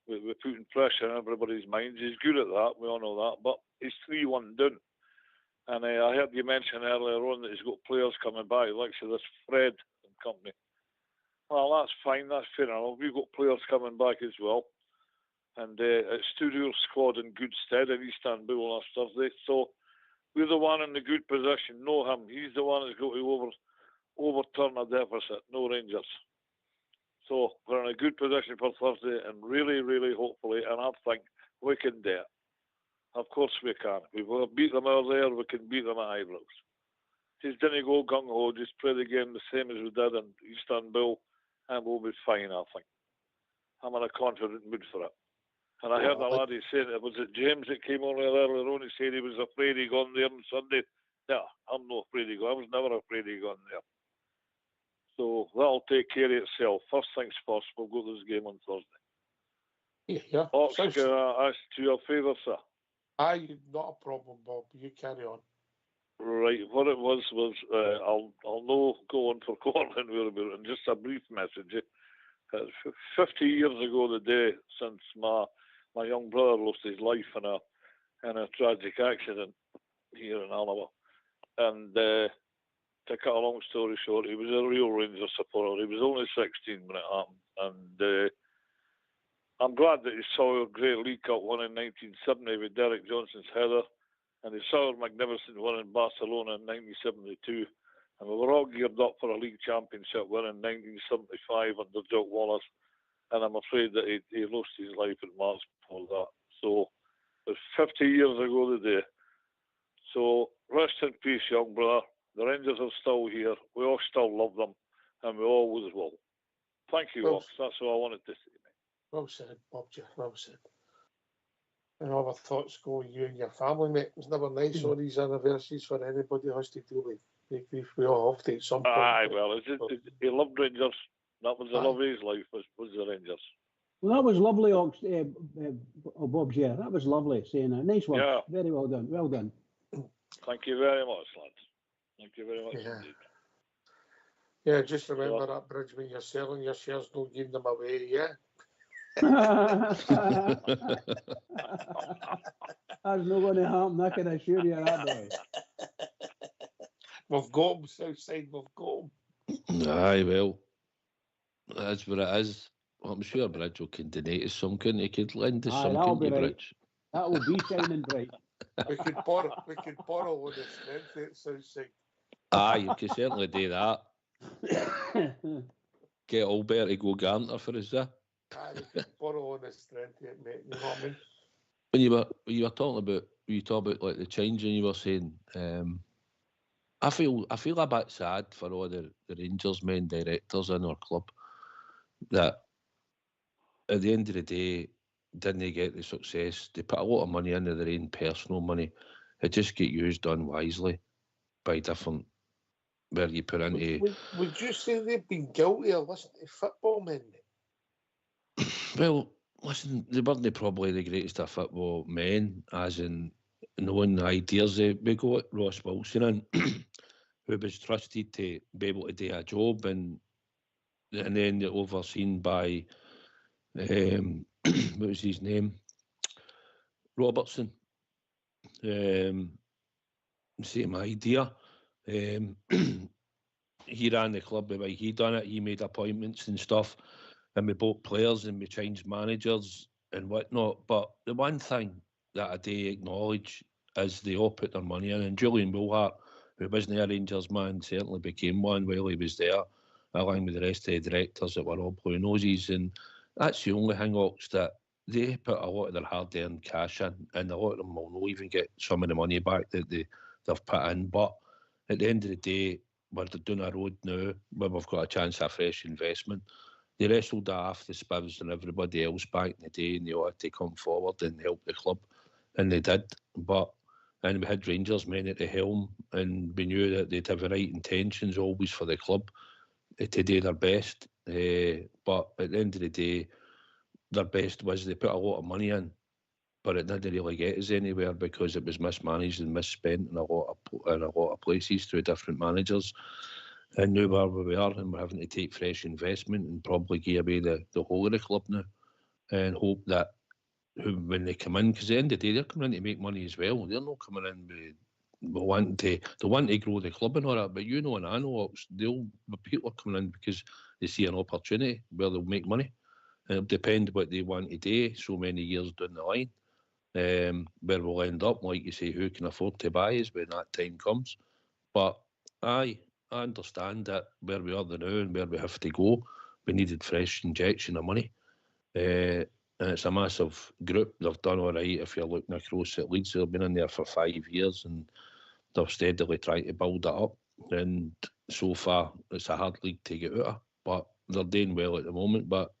we're putting pressure in everybody's minds. He's good at that, we all know that, but he's 3-1 down. And I heard you mention earlier on that he's got players coming back, like this Fred and company. Well, that's fine, that's fair enough. We've got players coming back as well. And it stood our squad in good stead in Istanbul last Thursday. So We're the one in the good position, no him. He's the one that's got to overturn a deficit, no Rangers. So we're in a good position for Thursday, and really, really hopefully, and I think we can do it. Of course we can. If we beat them out there, we can beat them at Ibrox. Just didn't go gung-ho, just play the game the same as we did in Istanbul, and we'll be fine, I think. I'm in a confident mood for it. And I heard a laddie saying, was it James that came on earlier on, he said he was afraid he gone there on Sunday. No, I'm not afraid he gone. I was never afraid he gone there. So that'll take care of itself. First things first, we'll go to this game on Thursday. Yeah. Oscar, as to your favour, sir. Aye, not a problem, Bob. You carry on. Right, what it was I'll no go on for Cortland and just a brief message. 50 years ago the day since my young brother lost his life in a tragic accident here in Alabama. And to cut a long story short, he was a real Rangers supporter. He was only 16 when it happened. And I'm glad that he saw a great League Cup won in 1970 with Derek Johnson's header. And he saw a magnificent win in Barcelona in 1972. And we were all geared up for a league championship win in 1975 under Jock Wallace. And I'm afraid that he lost his life in March before that. So it was 50 years ago today. So rest in peace, young brother. The Rangers are still here. We all still love them. And we always will. Thank you, Ox. That's all I wanted to say, mate. Well said, Bob. Well said. And all our thoughts go with you and your family, mate. It's never nice on these anniversaries for anybody who has to deal with grief. We all have to at some point. Aye, well, he loved Rangers. That was the love of his life, was the Rangers. Well, that was lovely, Bob Ger. That was lovely saying that. Nice work. Yeah. Very well done. Well done. Thank you very much, lads. Thank you very much indeed. Yeah, just remember that bridge when you're selling your shares, don't give them away, yeah? That's not going to happen, I can assure you that, boy. We've got them, Southside, we've got them. Aye, well, that's what it is. Well, I'm sure Bridge will donate us some, couldn't he? Could lend us some, couldn't he, Bridge? That will be shining bright. We could borrow on the strength at Southside. Aye, you could certainly do that. Get Albert to go Garner for us there. Aye, we could borrow on the strength, mate. You know what I mean? When you were talking about like the changing, you were saying, I feel a bit sad for all the Rangers men directors in our club that at the end of the day didn't get the success. They put a lot of money into their own personal money. It just get used unwisely by different where you put into. Would you say they've been guilty of listening to football men? Well, listen, they weren't probably the greatest of football men, as in knowing the ideas. We got Ross Wilson in, who was trusted to be able to do a job, and then overseen by, what was his name? Robertson. Same idea. He ran the club the way he done it. He made appointments and stuff, and we bought players and we changed managers and whatnot. But the one thing that I do acknowledge is they all put their money in, and Julian Wilhart, who wasn't a Rangers man, certainly became one while he was there, along with the rest of the directors that were all blue noses. And that's the only thing, Ox, that they put a lot of their hard-earned cash in, and a lot of them will not even get some of the money back that they've put in. But at the end of the day, we're doing a road now where we've got a chance of fresh investment. They wrestled off the Spivs and everybody else back in the day, and they ought to come forward and help the club, and they did. And we had Rangers men at the helm, and we knew that they'd have the right intentions always for the club to do their best. But at the end of the day, their best was they put a lot of money in, but it didn't really get us anywhere because it was mismanaged and misspent in a lot of places through different managers. And now where we are, and we're having to take fresh investment and probably give away the whole of the club now, and hope that when they come in, because at the end of the day they're coming in to make money as well. They're not coming in with they want to grow the club and all that. But you know, and I know, people are coming in because they see an opportunity where they'll make money. And it'll depend what they want to do so many years down the line. where we'll end up. Like you say, who can afford to buy us when that time comes? But I understand that where we are now and where we have to go, we needed fresh injection of money. And it's a massive group. They've done all right. If you're looking across at Leeds, they've been in there for 5 years and they've steadily tried to build it up. And so far, it's a hard league to get out of. But they're doing well at the moment. But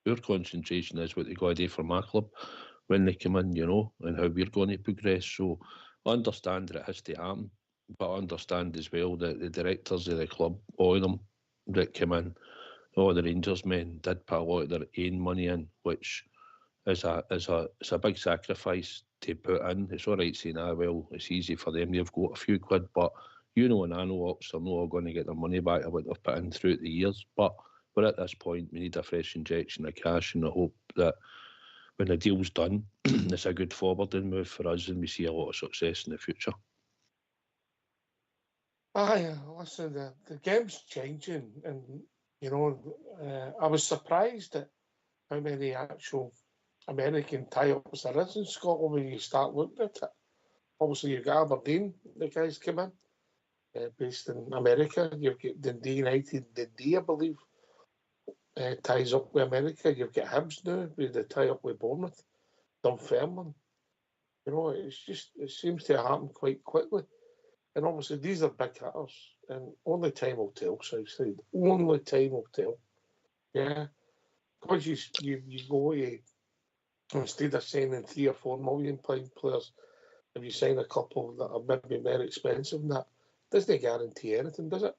our concentration is what they got to do for my club when they come in, and how we're going to progress. So I understand that it has to happen. But I understand as well that the directors of the club, all of them that came in, all the Rangers men did put a lot of their own money in, which is a big sacrifice to put in. It's all right saying, well, it's easy for them, they've got a few quid, but and I know Ops are not all going to get their money back of what they've put in throughout the years. But we're at this point, we need a fresh injection of cash, and I hope that when the deal's done, it's a good forwarding move for us and we see a lot of success in the future. Listen, the game's changing, and I was surprised at how many actual American tie-ups there is in Scotland when you start looking at it. Obviously, you've got Aberdeen, the guys come in, based in America. You've got Dundee United, Dundee, I believe, ties up with America. You've got Hibs now with the tie-up with Bournemouth, Dunfermline. It seems to happen quite quickly. And obviously, these are big hitters, and only time will tell, Southside. Only time will tell. Yeah. Because you go to, instead of signing 3 or 4 million players, if you sign a couple that are maybe more expensive than that, doesn't guarantee anything, does it?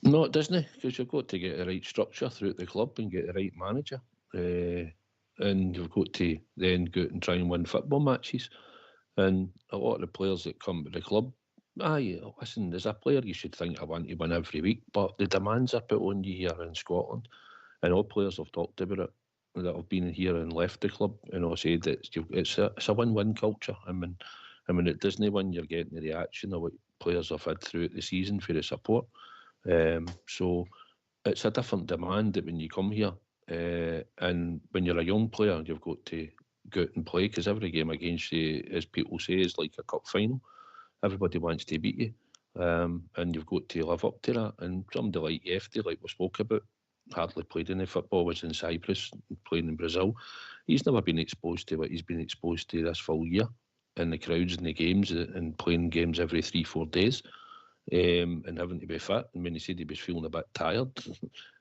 No, it doesn't, because you've got to get the right structure throughout the club and get the right manager. And you've got to then go out and try and win football matches. And a lot of the players that come to the club, listen, as a player, you should think I want to win every week, but the demands are put on you here in Scotland, and all players have talked about it that have been here and left the club, and all said that it's a win-win culture. I mean, it doesn't win, you're getting the reaction of what players have had throughout the season for the support. So it's a different demand that when you come here, and when you're a young player, you've got to go out and play, because every game against you, as people say, is like a cup final. Everybody wants to beat you, and you've got to live up to that. And somebody like Yefty, like we spoke about, hardly played any football, was in Cyprus, playing in Brazil. He's never been exposed to what he's been exposed to this full year, in the crowds and the games, and playing games every 3-4 days, and having to be fit. And when he said he was feeling a bit tired,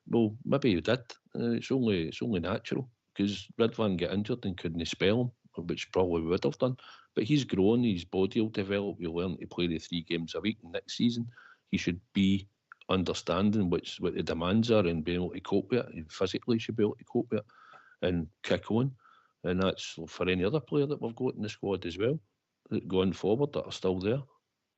well, maybe he did. It's only natural, because Ridvan got injured and couldn't spell him, which probably would have done. But he's grown, his body will develop, he'll learn to play the 3 games a week. Next season, he should be understanding what the demands are and being able to cope with it. He physically should be able to cope with it and kick on. And that's for any other player that we've got in the squad as well, that going forward, that are still there.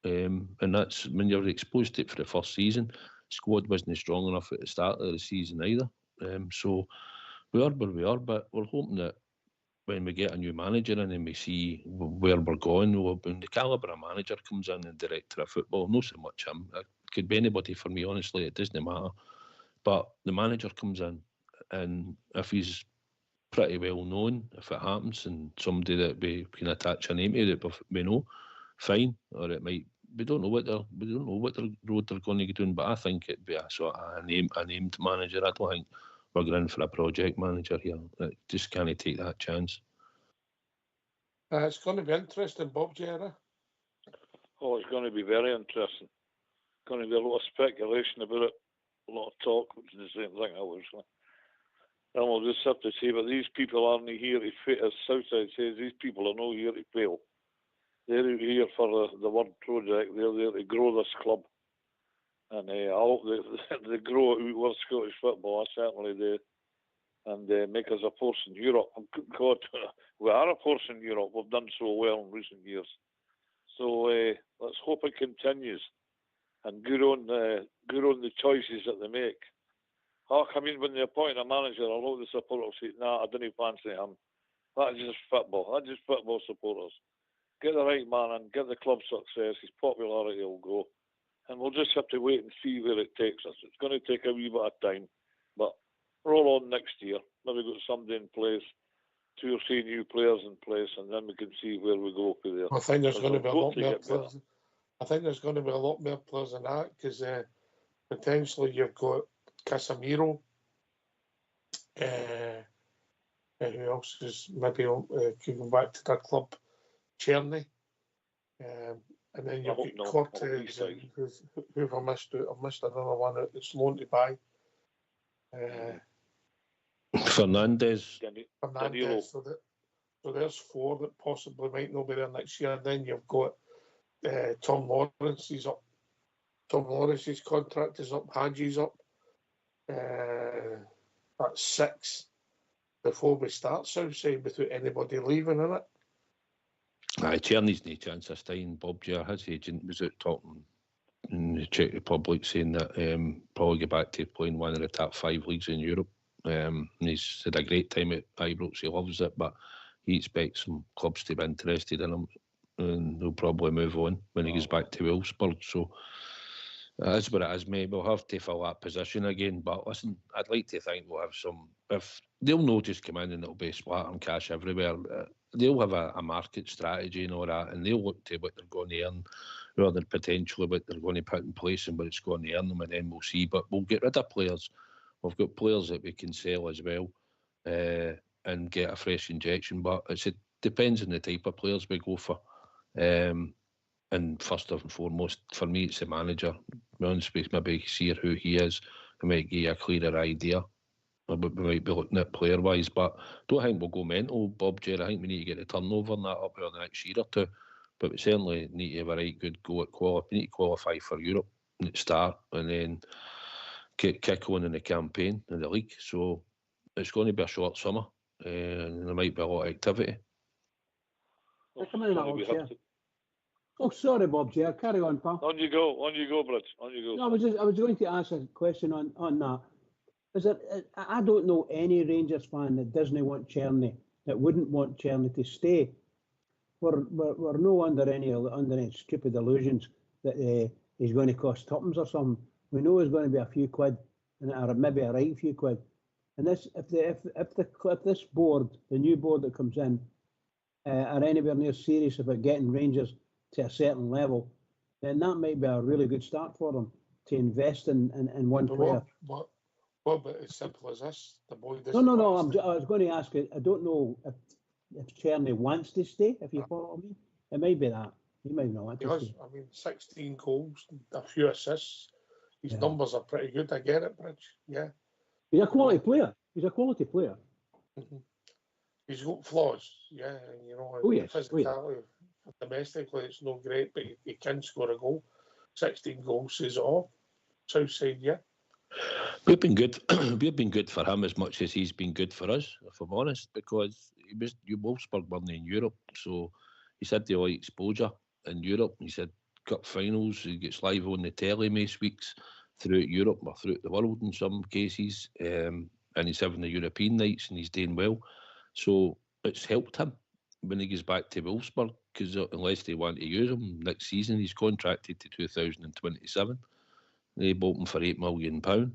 And that's when you're exposed to it for the first season. Squad wasn't strong enough at the start of the season either. So we are where we are, but we're hoping that when we get a new manager in and we see where we're going, when the calibre of manager comes in and director of football, not so much him, it could be anybody for me, honestly, it doesn't matter. But the manager comes in, and if he's pretty well known, if it happens, and somebody that we can attach a name to that we know, fine. Or it might, we don't know what the road they're going to get doing, but I think it'd be a sort of a named manager. I don't think we're going for a project manager here. Just can't take that chance. It's going to be interesting, Bob Gerra. Oh, it's going to be very interesting. Going to be a lot of speculation about it, a lot of talk, which is the same thing, obviously. And we'll just have to say, but these people aren't here to fail. As Southside says, these people are not here to fail. They're here for the word project. They're there to grow this club. And I hope they grow it with Scottish football, certainly they, and make us a force in Europe. God, we are a force in Europe. We've done so well in recent years. So let's hope it continues, and good on the choices that they make. I mean, when they appoint a manager, a lot of the supporters say, "Nah, I don't fancy him." That's just football. That's just football supporters. Get the right man and get the club success. His popularity will go. And we'll just have to wait and see where it takes us. It's going to take a wee bit of time, but roll on next year. Maybe got somebody in place 2 or 3 new players in place, and then we can see where we go from there. I think there's going to be a lot to more get better. players. I think there's going to be a lot more players than that because potentially you've got Casemiro. Who else is maybe could go back to their club? Czerny. And then you've got Cortez, who I missed out. I've missed another one out that's loaned to buy. Fernandes. So there's 4 that possibly might not be there next year. And then you've got Tom Lawrence. He's up. Tom Lawrence's contract is up. Hadji's up. That's 6 before we start Southside without anybody leaving in it. Aye, Czerny's no chance of staying. Bob J, his agent, was out talking in the Czech Republic saying that probably go back to playing one of the top 5 leagues in Europe. And he's had a great time at Ibrox. He loves it, but he expects some clubs to be interested in him, and he'll probably move on when he goes back to Wolfsburg. So that's what it is, mate. We'll have to fill that position again. But listen, I'd like to think we'll have some. If they'll not just come in and it'll be splattering cash everywhere. They'll have a market strategy and all that, and they'll look to what they're going to earn rather than potentially what they're going to put in place and what it's going to earn them, and then we'll see. But we'll get rid of players. We've got players that we can sell as well and get a fresh injection. But it depends on the type of players we go for. And first and foremost, for me, it's the manager. Maybe see who he is and might give you a clearer idea. We might be looking at player-wise, but I don't think we'll go mental, Bob Jerry. I think we need to get the turnover and that up over the next year or two. But we certainly need to have a right good go at qualify. We need to qualify for Europe at the start and then kick on in the campaign in the league. So it's going to be a short summer and there might be a lot of activity. Oh, sorry, Bob J. Carry on, pal. On you go, Brad. On you go. No, I was going to ask a question on that. I don't know any Rangers fan that doesn't want Czerny, that wouldn't want Czerny to stay. We're no under any stupid illusions that he's going to cost tuppence or something. We know there's going to be a few quid, or maybe a right few quid. And this, if this board, the new board that comes in, are anywhere near serious about getting Rangers to a certain level, then that might be a really good start for them to invest in one player. But as simple as this, the boy doesn't. No. I was going to ask you. I don't know if Czerny wants to stay. If you follow me, it might be that he might not want to stay. I mean, 16 goals, a few assists. His numbers are pretty good. I get it, Bridge. Yeah. He's a quality player. Mm-hmm. He's got flaws. Yeah, physicality. Domestically, it's not great, but he can score a goal. 16 goals says it all. Southside, yeah. We've been good. We've been good for him as much as he's been good for us, if I'm honest, because Wolfsburg weren't in Europe, so he's had the right exposure in Europe. He's had cup finals. He gets live on the telly most weeks throughout Europe or throughout the world in some cases, and he's having the European nights and he's doing well. So it's helped him when he goes back to Wolfsburg, because unless they want to use him next season, he's contracted to 2027. They bought him for £8 million. But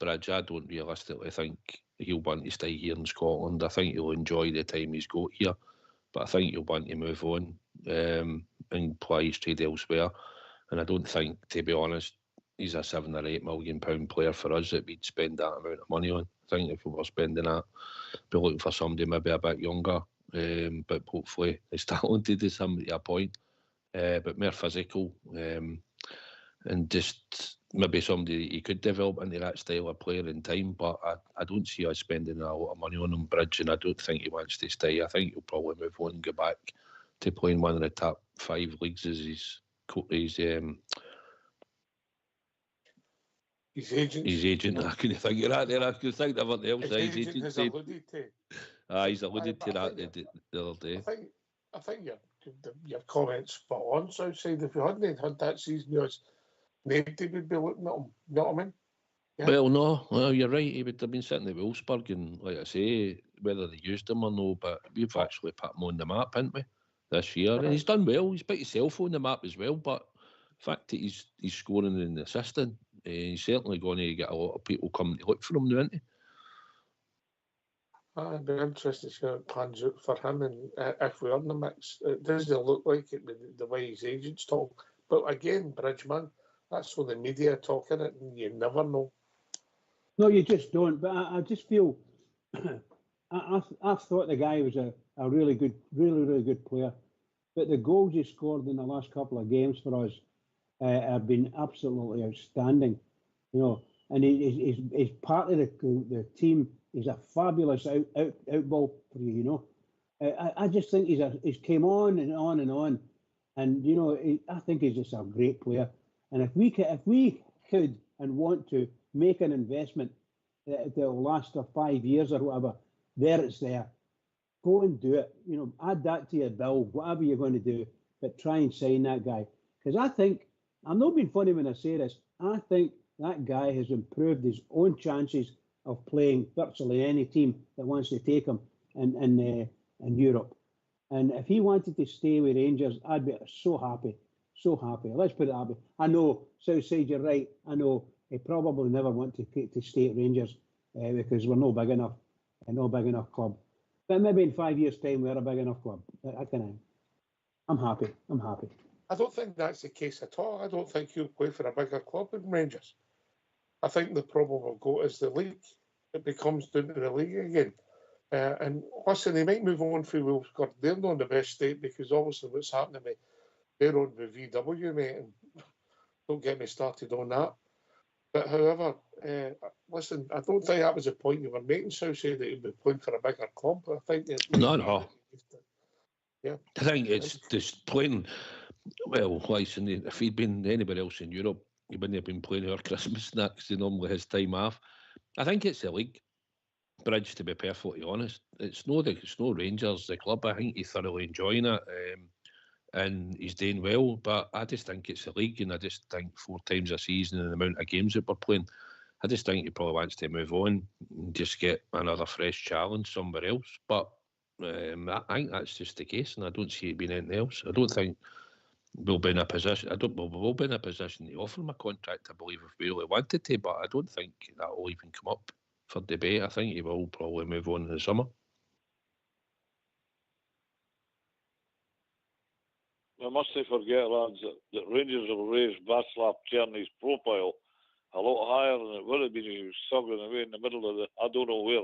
I don't realistically think he'll want to stay here in Scotland. I think he'll enjoy the time he's got here, but I think he'll want to move on and play his trade elsewhere. And I don't think, to be honest, he's a £7 or £8 million player for us that we'd spend that amount of money on. I think if we were spending that, we'd be looking for somebody maybe a bit younger, but hopefully as talented as him at a point. But more physical, and just maybe somebody he could develop into that style of player in time. But I don't see us spending a lot of money on him, Bridge, and I don't think he wants to stay. I think he'll probably move on and go back to playing one of the top 5 leagues as his agent. I couldn't think of that there. I could think of everything else. His agent has alluded to. He's alluded to that the other day. I think your comments spot on, Southside. If you hadn't had that season, nobody would be looking at him. You know what I mean? Yeah. Well, you're right. He would have been sitting at Wolfsburg, and like I say, whether they used him or no, but we've actually put him on the map, haven't we, this year? And he's done well. He's put himself on the map as well. But the fact that he's scoring and assisting, he's certainly going to get a lot of people coming to look for him now, isn't he? It'd be interesting to see how it pans out for him, and if we're in the mix. It doesn't look like it with the way his agents talk. But again, Bridgeman, that's what the media are talking it, and you never know. No, you just don't. But I just feel I thought the guy was a really good player. But the goals he scored in the last couple of games for us have been absolutely outstanding. You know, and he's part of the team. He's a fabulous out ball for you. You know, I just think he's came on and on and on, and you know, I think he's just a great player. And if we could and want to make an investment that will last for 5 years or whatever, it's there. Go and do it. You know, add that to your bill, whatever you're going to do, but try and sign that guy. Because I think, I'm not being funny when I say this, I think that guy has improved his own chances of playing virtually any team that wants to take him in Europe. And if he wanted to stay with Rangers, I'd be so happy. So happy. Let's put it that way. I know, Southside, you're right. I know he probably never want to stay at Rangers because we're no big enough, club. But maybe in 5 years' time, we're a big enough club. I'm happy. I don't think that's the case at all. I don't think he'll play for a bigger club than Rangers. I think the problem will go is the league. It becomes down to the league again. And listen, they might move on for Wolves. They're not in the best state because obviously what's happening with they're on with VW, mate, and don't get me started on that. But however, listen, I don't think that was the point you were making, so say that he'd be playing for a bigger club. I think No. Yeah. I think it's just playing. Well, listen, if he'd been anywhere else in Europe, he wouldn't have been playing our Christmas next to normally his time off. I think it's the league. Bridge, to be perfectly honest, it's no Rangers, the club. I think he's thoroughly enjoying it. And he's doing well, but I just think it's the league, and I just think 4 times a season and the amount of games that we're playing, I just think he probably wants to move on and just get another fresh challenge somewhere else. But I think that's just the case, and I don't see it being anything else. I don't think we'll be in a position. We will be in a position to offer him a contract, I believe, if we really wanted to. But I don't think that will even come up for debate. I think he will probably move on in the summer. I mustn't forget, lads, that Rangers have raised Václav Černy's profile a lot higher than it would have been if he was struggling away in the middle of the, I don't know where,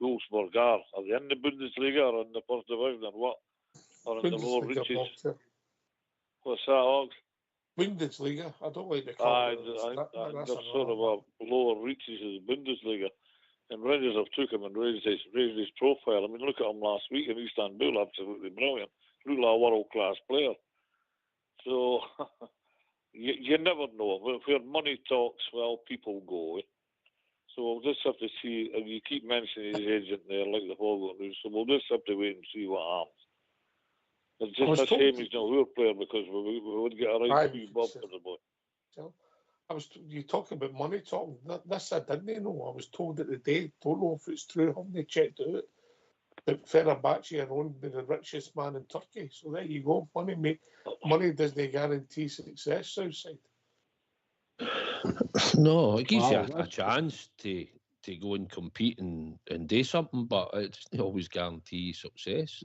Wolfsburg are. Are they in the Bundesliga or in the first division or what? Or in the lower reaches? What's that, Ogs? Bundesliga. I don't like the club. They're sort of a lower reaches of the Bundesliga. And Rangers have took him and raised his profile. I mean, look at him last week in Istanbul, absolutely brilliant. Really a world-class player. So, you never know. Where money talks, well, people go. So we'll just have to see, and you keep mentioning his agent there, like the Hollywood News, so we'll just have to wait and see what happens. It's just a shame he's not our player because we would get a right few bob for the boy. You talking about money talking. This I didn't know. I was told that the day, don't know if it's true, I haven't checked it out. But Fenerbahce are owned by the richest man in Turkey. So there you go. Money doesn't guarantee success, Southside. No, it gives you a chance to go and compete and do something, but it doesn't always guarantee success.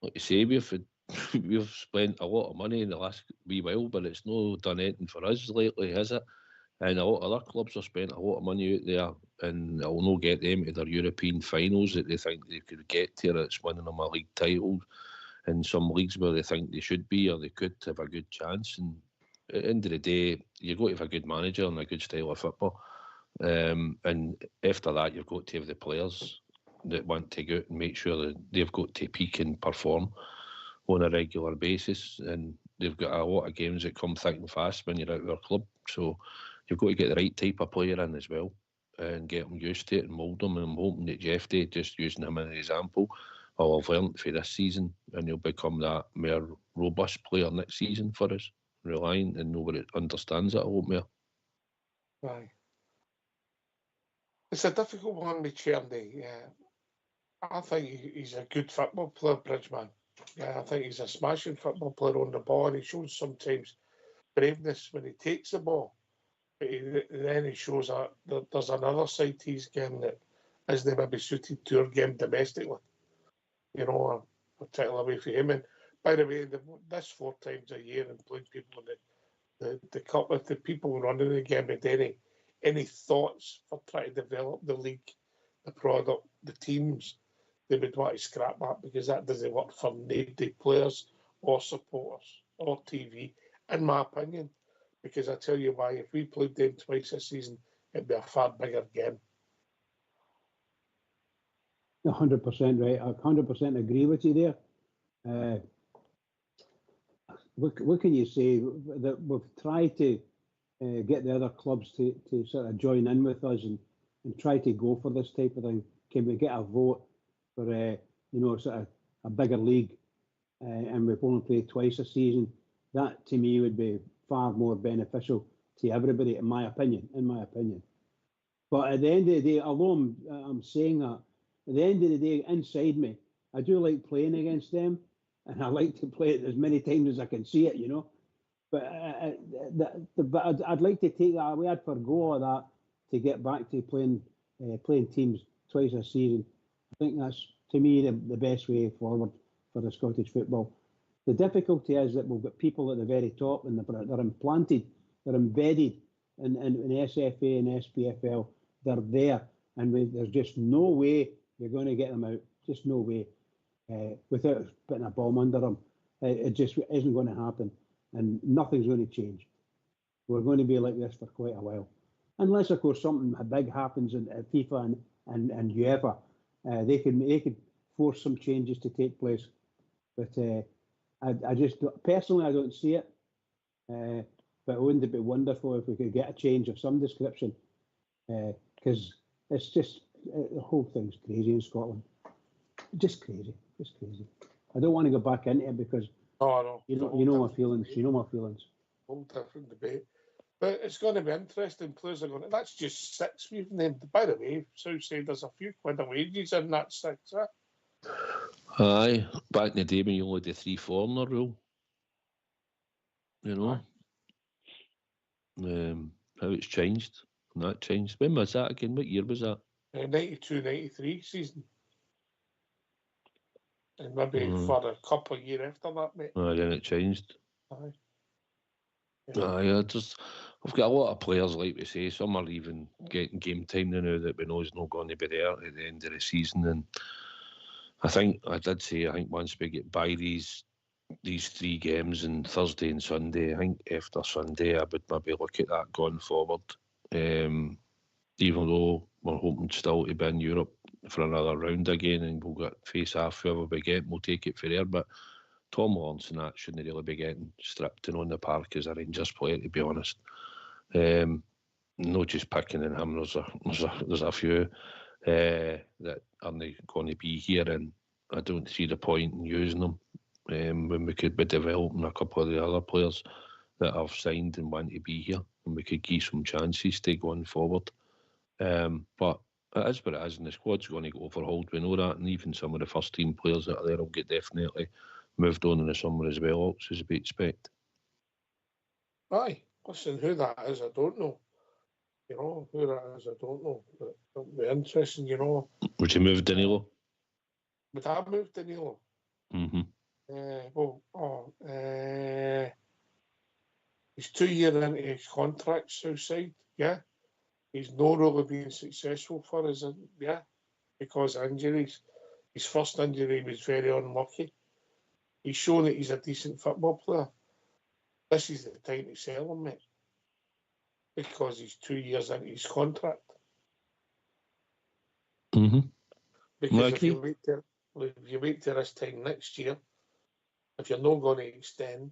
Like you say, we've spent a lot of money in the last wee while, but it's not done anything for us lately, has it? And a lot of other clubs have spent a lot of money out there, and it'll not get them to their European finals that they think they could get to. It's winning them a league title in some leagues where they think they should be or they could have a good chance. And at the end of the day, you've got to have a good manager and a good style of football. And after that, you've got to have the players that want to go out and make sure that they've got to peak and perform on a regular basis. And they've got a lot of games that come thick and fast when you're out of our club. So you've got to get the right type of player in as well and get them used to it and mould them. And I'm hoping that Jeffrey, just using him as an example, will have learned for this season and he'll become that more robust player next season for us, reliant and nobody understands it a lot more. Right. It's a difficult one with Černý. Yeah. I think he's a good football player, Bridgeman. Yeah, I think he's a smashing football player on the ball, and he shows sometimes braveness when he takes the ball. But then he shows that there's another side to his game that isn't maybe suited to our game domestically. You know, I'm taking away from him. And by the way, this 4 times a year and playing people in the cup, if the people running the game had any thoughts for trying to develop the league, the product, the teams, they would want to scrap that because that doesn't work for needy players or supporters or TV, in my opinion. Because I tell you why, if we played them twice a season, it'd be a far bigger game. 100% right. I 100% agree with you there. What can you say? That we've tried to get the other clubs to sort of join in with us and try to go for this type of thing. Can we get a vote for sort of a bigger league, and we've only played twice a season? That to me would be far more beneficial to everybody, in my opinion. But at the end of the day, although I'm saying that, at the end of the day, inside me, I do like playing against them, and I like to play it as many times as I can see it, you know. But I'd like to take that away. I'd forgo all that to get back to playing teams twice a season. I think that's, to me, the best way forward for the Scottish football. The difficulty is that we've got people at the very top, and they're implanted, they're embedded in SFA and SPFL. They're there, and there's just no way you're going to get them out. Just no way. Without putting a bomb under them, it just isn't going to happen, and nothing's going to change. We're going to be like this for quite a while, unless, of course, something big happens in FIFA and UEFA. They could force some changes to take place, but I just personally I don't see it. But wouldn't it be wonderful if we could get a change of some description? Because it's just the whole thing's crazy in Scotland. Just crazy. I don't want to go back into it because you know my feelings. You know my feelings. Whole different debate. But it's going to be interesting. Players are going to. That's just 6 we've named. By the way, Southside, there's a few quid of wages in that 6. Aye, back in the day when you only did 3 foreigner rule. You know. How it's changed. And that changed. When was that again? What year was that? 92-93 season. And maybe for a couple of years after that, mate. Then it changed. Aye. We've got a lot of players, like we say. Some are even getting game time now that we know is not going to be there at the end of the season. And I think once we get by these 3 games on Thursday and Sunday, I think after Sunday I would maybe look at that going forward. Even though we're hoping still to be in Europe for another round again, and we'll get face off whoever we get, we'll take it for there. But Tom Lawrence and that shouldn't really be getting stripped in on the park as a Rangers player, to be honest. Not just picking on him. There's a few that aren't going to be here, and I don't see the point in using them when we could be developing a couple of the other players that have signed and want to be here, and we could give some chances to going forward. But it is what it is, and the squad's going to get overhauled. We know that, and even some of the first team players that are there will get definitely moved on in the summer as well, as we expect. Aye, listen, who that is, I don't know. You know, who that is, I don't know. But it'll be interesting, you know. Would you move Danilo? Would I move Danilo? Mm-hmm. He's 2 years into his contract, Southside, yeah. He's not really been successful for us, because of injuries. His first injury was very unlucky. He's shown that he's a decent football player. This is the time to sell him, mate, because he's 2 years into his contract. Mm-hmm. Because if you wait till this time next year, if you're not going to extend,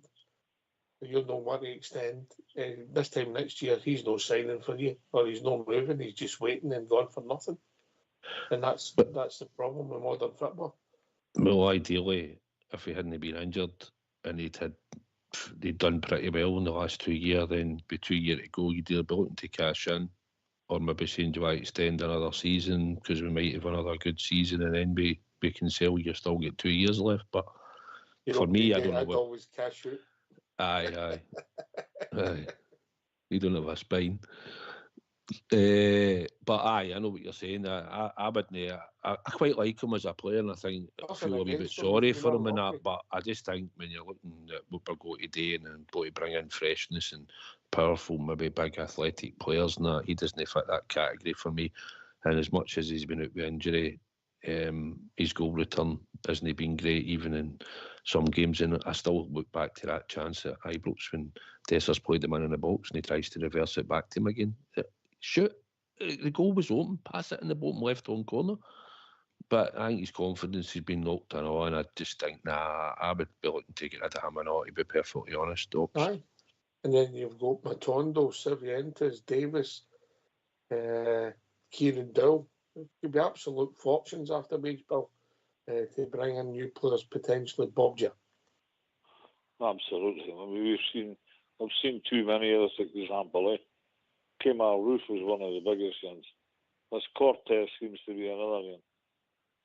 you'll not want to extend. This time next year, he's no signing for you, or he's not moving. He's just waiting and gone for nothing. And that's the problem with modern football. Well, ideally, if he hadn't been injured and they'd done pretty well in the last 2 years, then be 2 years to go, you'd either be looking to cash in, or maybe saying, do I extend another season because we might have another good season, and then we can sell. You still get 2 years left, but for me, I don't know. I'd always cash out. Aye. You don't have a spine. But aye, I know what you're saying. I wouldn't. I quite like him as a player, and I think I feel a wee bit sorry for him and that. But I just think when you're looking at what we're going to do and going to bring in freshness and powerful, maybe big athletic players, and that, he doesn't fit that category for me. And as much as he's been out with injury, his goal return hasn't been great, even in some games. And I still look back to that chance at Ibrox when Dessers played the man in the box and he tries to reverse it back to him again. Shoot, the goal was open, pass it in the bottom left-hand corner. But I think his confidence has been knocked on, and I just think, I would be looking to get rid of him or not, to be perfectly honest. Aye. And then you've got Matondo, Cervantes, Davis, Kieran Dowell. It could be absolute fortunes after wage bill to bring in new players, potentially Bob J. Absolutely. I mean, I've seen too many others, for example. Kemal Roof was one of the biggest ones. This Cortez seems to be another one.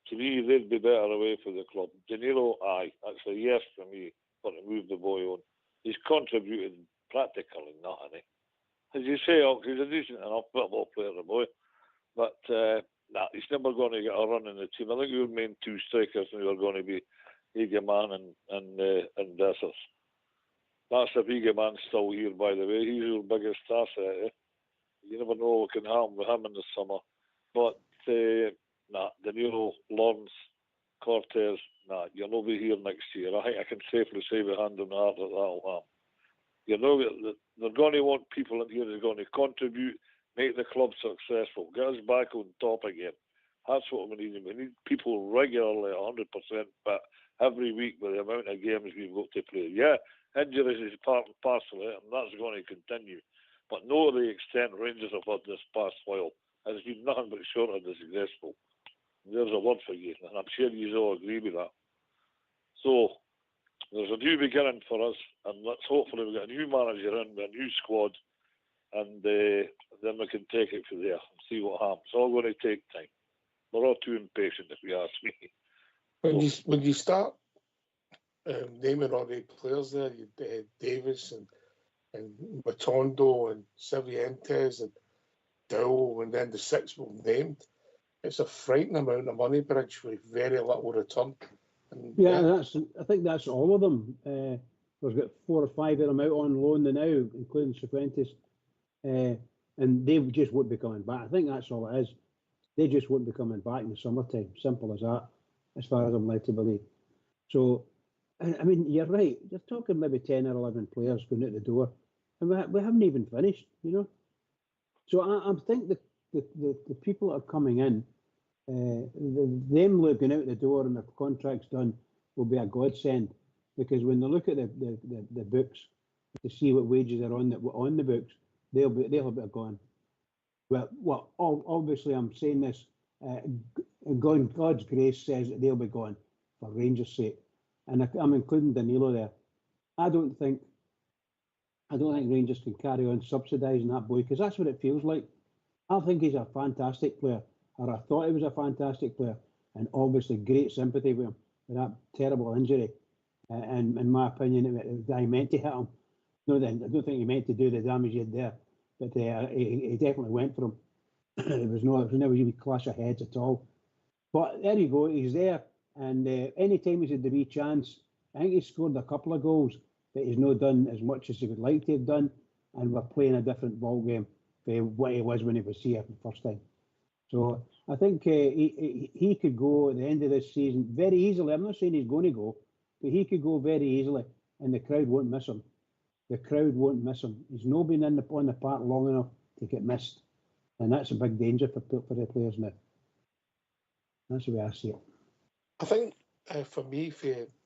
To me, they'd be better away for the club. Danilo, aye, that's a yes for me, but to move the boy on. He's contributed practically nothing. As you say, he's a decent enough football player, the boy. But he's never going to get a run in the team. I think your main two strikers are going to be Egeman and Dessers. That's if Egeman's still here, by the way. He's your biggest asset. You never know what can happen with him in the summer. But Danilo, Lawrence, Cortez, you'll not be here next year. I think I can safely say with hand on the heart that that'll happen. You know, they're going to want people in here that are going to contribute, make the club successful, get us back on top again. That's what we need. We need people regularly, 100%, but every week with the amount of games we've got to play. Yeah, injuries is part and parcel of it, and that's going to continue. But not to the extent Rangers have had this past while. It's been nothing but short of disgraceful. There's a word for you, and I'm sure you all agree with that. So, there's a new beginning for us, and let's hopefully we get a new manager in, with a new squad, and then we can take it from there and see what happens. It's all going to take time. We're all too impatient, if you ask me. When you start naming all the players there, you Davis and Matondo and Cervantes and Dowell, and then the six we've named. It's a frightening amount of money, Bridge, with very little return. And, I think that's all of them. There's got 4 or 5 of them out on loan now, including Cervantes, and they just won't be coming back. I think that's all it is. They just won't be coming back in the summertime. Simple as that, as far as I'm led to believe. So, I mean, you're right. You're talking maybe 10 or 11 players going out the door, and we haven't even finished, you know. So I think that the people that are coming in, them looking out the door and their contracts done will be a godsend, because when they look at the books to see what wages are on the books, they'll be gone. Well, obviously I'm saying this. God's grace says that they'll be gone for Rangers' sake, and I'm including Danilo there. I don't think Rangers can carry on subsidising that boy, because that's what it feels like. I think he's a fantastic player, or I thought he was a fantastic player, and obviously great sympathy with him with that terrible injury. And in my opinion, he meant to hit him. No, then I don't think he meant to do the damage he had there, but he definitely went for him. There was never a clash of heads at all. But there you go, he's there, and any time he's had the wee chance, I think he's scored a couple of goals, but he's not done as much as he would like to have done, and we're playing a different ball game from what he was when he was here for the first time. So I think he could go at the end of this season very easily. I'm not saying he's going to go, but he could go very easily, and the crowd won't miss him. The crowd won't miss him. He's not been on the park long enough to get missed, and that's a big danger for the players now. That's the way I see it. I think for me,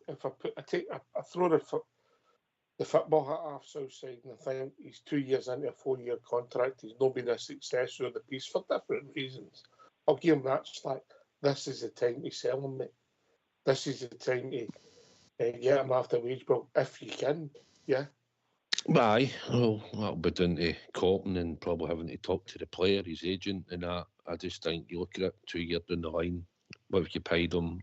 if I throw the football hat off Southside, and I think he's 2 years into a 4-year contract. He's not been a success through the piece for different reasons. I'll give him that slack. This is the time to sell him, mate. This is the time to get him after wage bill, if you can, yeah. Aye, well, that'll be down to Cotton and probably having to talk to the player, his agent, and that. I just think you look at it 2 years down the line, what have you paid him?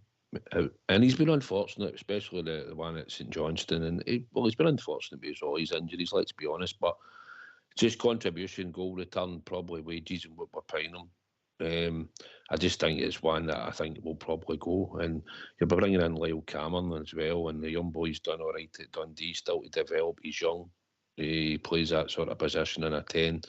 And he's been unfortunate, especially the one at St Johnstone, and he's been unfortunate with all his injuries, let's be honest, but Just contribution, goal return, probably wages and what we're paying them. I just think it's one that I think will probably go. And you'll be bringing in Lyle Cameron as well, and the young boy's done all right at Dundee, still to develop. He's young. He plays that sort of position in a 10.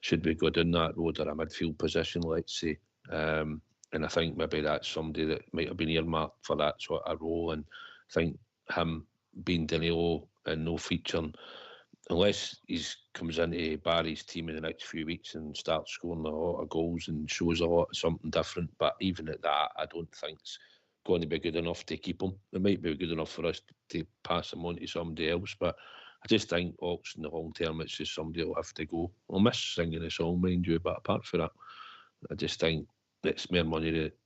Should be good in that road or a midfield position, let's say. And I think maybe that's somebody that might have been earmarked for that sort of role. And I think him being Danilo and no featuring, unless he comes into Barry's team in the next few weeks and starts scoring a lot of goals and shows a lot of something different. But even at that, I don't think it's going to be good enough to keep him. It might be good enough for us to pass him on to somebody else, but I just think Ox in the long term, it's just somebody will have to go. I'll miss singing the song, mind you, but apart from that, I just think it's more money that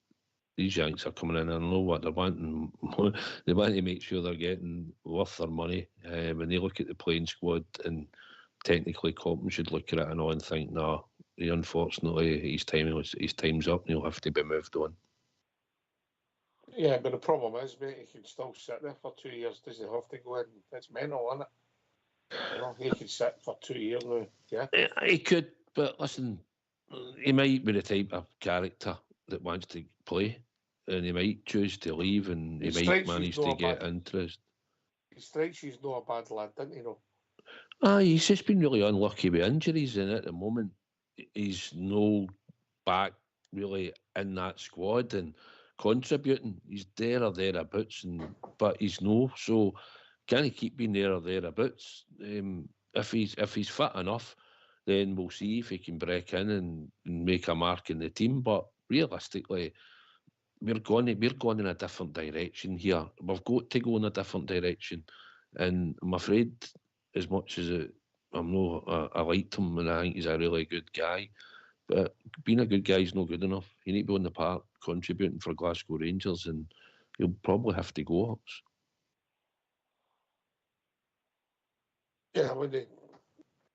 these Yanks are coming in and know what they're wanting. They want to make sure they're getting worth their money. When they look at the playing squad, and technically Compton should look at it and think, no, unfortunately his time's up and he'll have to be moved on. Yeah, but the problem is, mate, he can still sit there for 2 years. Does he have to go in? It's mental, isn't it? You know, he could sit for 2 years now. Yeah, he could, but listen, he might be the type of character that wants to play, and he might choose to leave, and he might manage to get interest. He strikes he's not a bad lad, didn't he? No. He's just been really unlucky with injuries, and at the moment he's no back really in that squad and contributing. He's there or thereabouts, but he's no. So can he keep being there or thereabouts? If he's fit enough, then we'll see if he can break in and make a mark in the team. But realistically, we're going in a different direction here. We've got to go in a different direction, and I'm afraid, as much as I liked him and I think he's a really good guy, but being a good guy is not good enough. You need to be on the park contributing for Glasgow Rangers, and you'll probably have to go. Yeah, it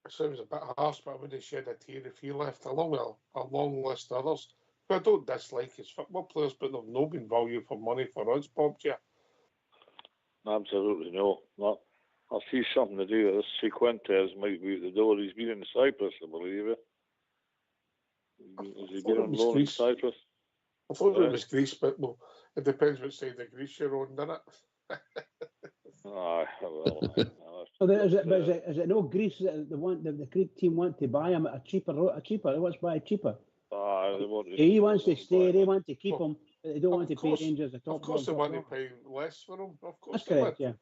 sounds a bit harsh, but I wouldn't shed a tear if he left, along with a long list of others who I don't dislike as football players, but they've not been valued for money for us, Bob. Yeah. Absolutely no. I see something to do with this. Sequentes might be at the door. He's been in Cyprus, I believe. Has he been on loan in Cyprus? I thought it was Greece, but well, it depends which side of Greece you're on, doesn't it? Is it no Greece that the Greek team want to buy him at a cheaper? He wants to buy cheaper. He wants to stay. They want to keep him. But they don't want to pay Rangers the top. Of course, they want to pay less for him. Of course, that's correct. Yeah.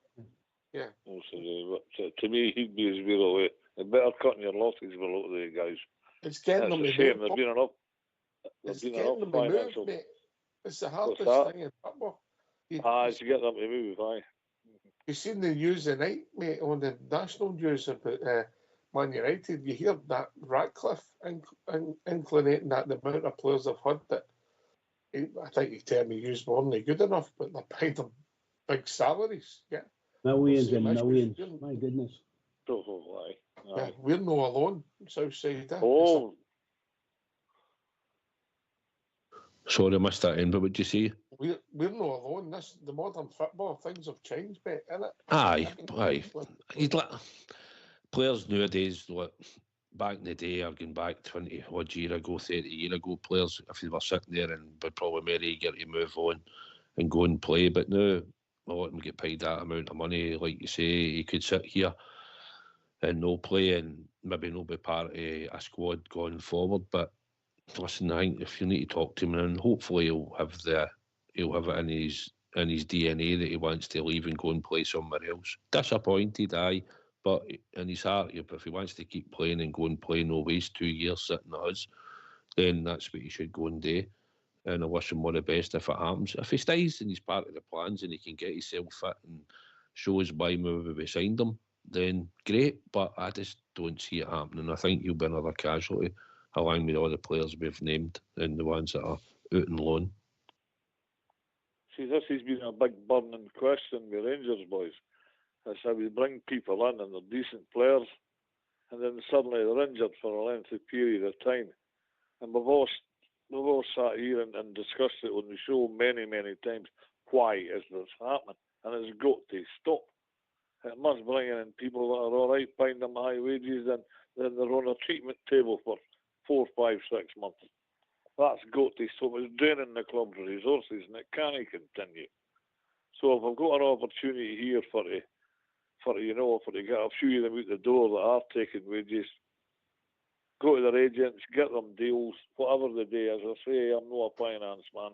Yeah. To me, he'd be his real away. They're better cutting your losses with a lot of the guys. It's getting them to move. There's been enough. It's getting them to move, mate. It's the hardest thing in football. To get them to move, aye. You've seen the news tonight, mate, on the national news about Man United. You hear that Ratcliffe inclinating that the amount of players they've had that I think he tell me he's more than good enough, but they're paying them big salaries. Yeah. Millions and millions. My goodness. Oh, aye. Yeah, we're no alone, Southside. Oh. Sorry, I missed that end, but what did you say? We're no alone. The modern football, things have changed, mate, innit? Aye. Players nowadays, back in the day, or going back 20 odd year ago, 30 year ago, players, if they were sitting there and would probably more eager to move on and go and play, but now a lot of them get paid that amount of money. Like you say, he could sit here and no play and maybe not be part of a squad going forward. But listen, I think if you need to talk to him, and hopefully he'll have it in his DNA that he wants to leave and go and play somewhere else. Disappointed, aye, but in his heart, if he wants to keep playing and go and play, no waste 2 years sitting at us, then that's what he should go and do. And I wish him all the best if it happens. If he stays and he's part of the plans and he can get himself fit and shows why maybe we signed him, then great. But I just don't see it happening. I think he'll be another casualty along with all the players we've named and the ones that are out on loan. See, this has been a big burning question with Rangers boys. That's how we bring people in and they're decent players, and then suddenly they're injured for a lengthy period of time. And we've all sat here and discussed it on the show many, many times. Why is this happening? And it's got to stop. It must bring in people that are all right, paying them high wages, and then they're on a treatment table for 4, 5, 6 months. That's got to stop. It's draining the club's resources, and it can't continue. So if I've got an opportunity here for to get a few of them out the door that are taking wages, go to their agents, get them deals, whatever the day is. I say I'm not a finance man.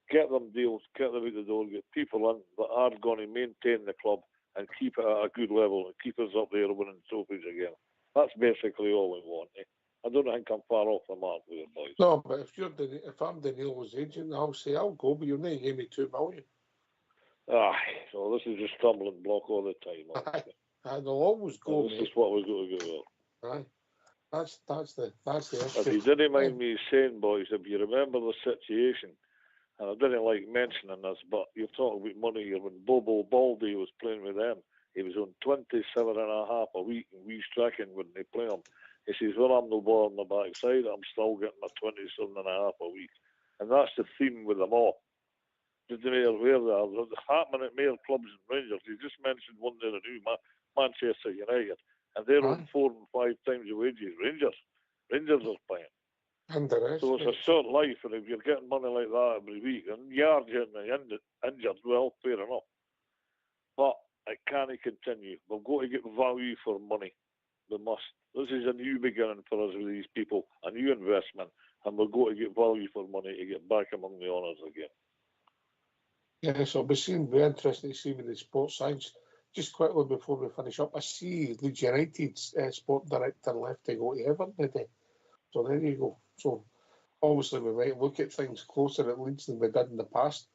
Get them deals, get them out the door, get people in that are going to maintain the club and keep it at a good level and keep us up there winning trophies again. That's basically all we want. I don't think I'm far off the mark with it, boys. No, but if I'm Danilo's agent, I'll say I'll go, but you're not giving me $2 million. So this is a stumbling block all the time. They'll always go. This is what we've got to go with. Aye. That's the issue. If you didn't mind me saying, boys, if you remember the situation, and I didn't like mentioning this, but you're talking about money here. When Bobo Baldy was playing with them, he was on 27.5 a week, and we striking when they play him. He says, well, I'm no ball on the backside, I'm still getting my 27.5 a week. And that's the theme with them all. Did the mayor wear that? It's happening at mayor clubs and Rangers. You just mentioned one there new, Manchester United, and they're on 4 and 5 times the wages. Rangers are paying. So it's a short life, and if you're getting money like that every week, and you are getting injured, well, fair enough. But it can't continue. We've got to get value for money. We must. This is a new beginning for us with these people, a new investment, and we've got to get value for money to get back among the honours again. Yeah, so it'll be interesting to see with the sports science. Just quickly before we finish up, I see Leeds United's sport director left to go to Everton today. So there you go. So obviously we might look at things closer at Leeds than we did in the past.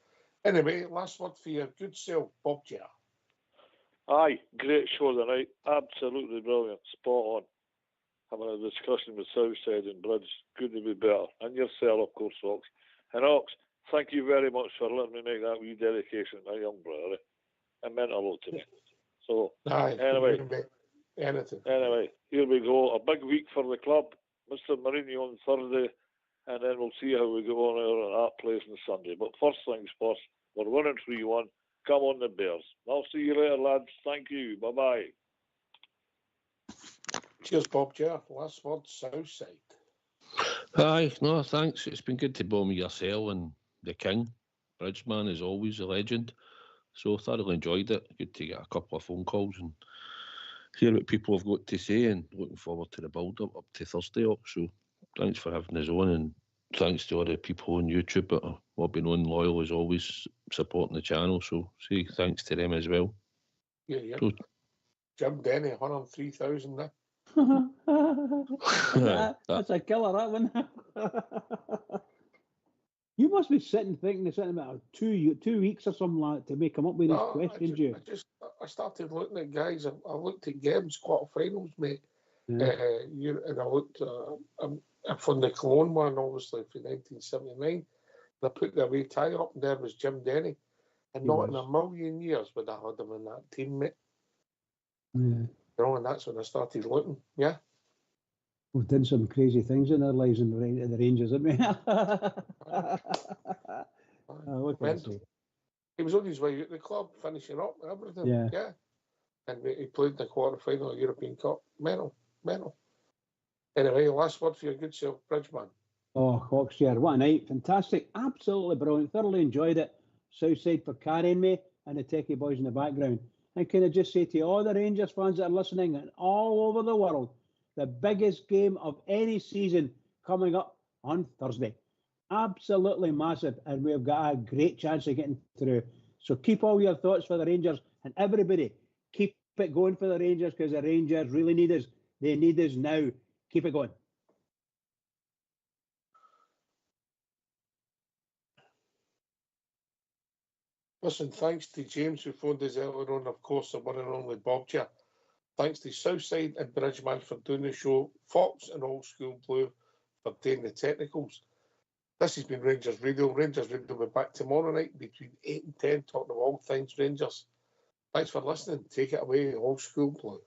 Anyway, last word for your good self, Bob Jar. Aye, great show tonight. Absolutely brilliant. Spot on. Having a discussion with Southside and Bridge. Good to be better. And yourself, of course, Ox. And Ox, thank you very much for letting me make that wee dedication to my young brother. It meant a lot to me. So, anyway, here we go. A big week for the club. Mr. Mourinho on Thursday, and then we'll see how we go on at that place on Sunday. But first things first, we're winning 3-1. Come on the Bears. I'll see you later, lads. Thank you. Bye-bye. Cheers, Bob Jar. Last word, Southside. Aye, no, thanks. It's been good to bomb with yourself and the King. Bridgeman is always a legend. So thoroughly enjoyed it. Good to get a couple of phone calls and hear what people have got to say, and looking forward to the build-up up to Thursday. So thanks for having us on, and thanks to all the people on YouTube that have been on loyal as always, supporting the channel. So say thanks to them as well. Yeah. So, Jim Denny, 103,000 now. That's a killer, that one. You must be thinking about 2 weeks or something like that to make come up with these questions. I started looking at guys. I looked at games, quarterfinals, mate. Yeah. And I looked from the Cologne one, obviously, from 1979. I put the away tie up, and there was Jim Denny. And not in a million years would I had him in that team, mate. Yeah. And that's when I started looking, yeah. We've done some crazy things in our lives in the Rangers, haven't we? He was on his way out the club, finishing up and everything. Yeah. And he played in the quarter-final of the European Cup. Mental. Anyway, last word for your good self, Bridgeman. Oh, Hawkshire, what a night. Fantastic. Absolutely brilliant. Thoroughly enjoyed it. Southside for carrying me and the Techie boys in the background. And can I just say to all the Rangers fans that are listening and all over the world, the biggest game of any season coming up on Thursday. Absolutely massive, and we've got a great chance of getting through. So keep all your thoughts for the Rangers, and everybody, keep it going for the Rangers, because the Rangers really need us. They need us now. Keep it going. Listen, thanks to James who phoned us earlier on, of course, the one and only Bob Jar. Thanks to Southside and Bridgeman for doing the show, Fox and Old School Blue for doing the technicals. This has been Rangers Radio. Rangers Radio will be back tomorrow night between 8 and 10, talking of all things Rangers. Thanks for listening. Take it away, Old School Blue.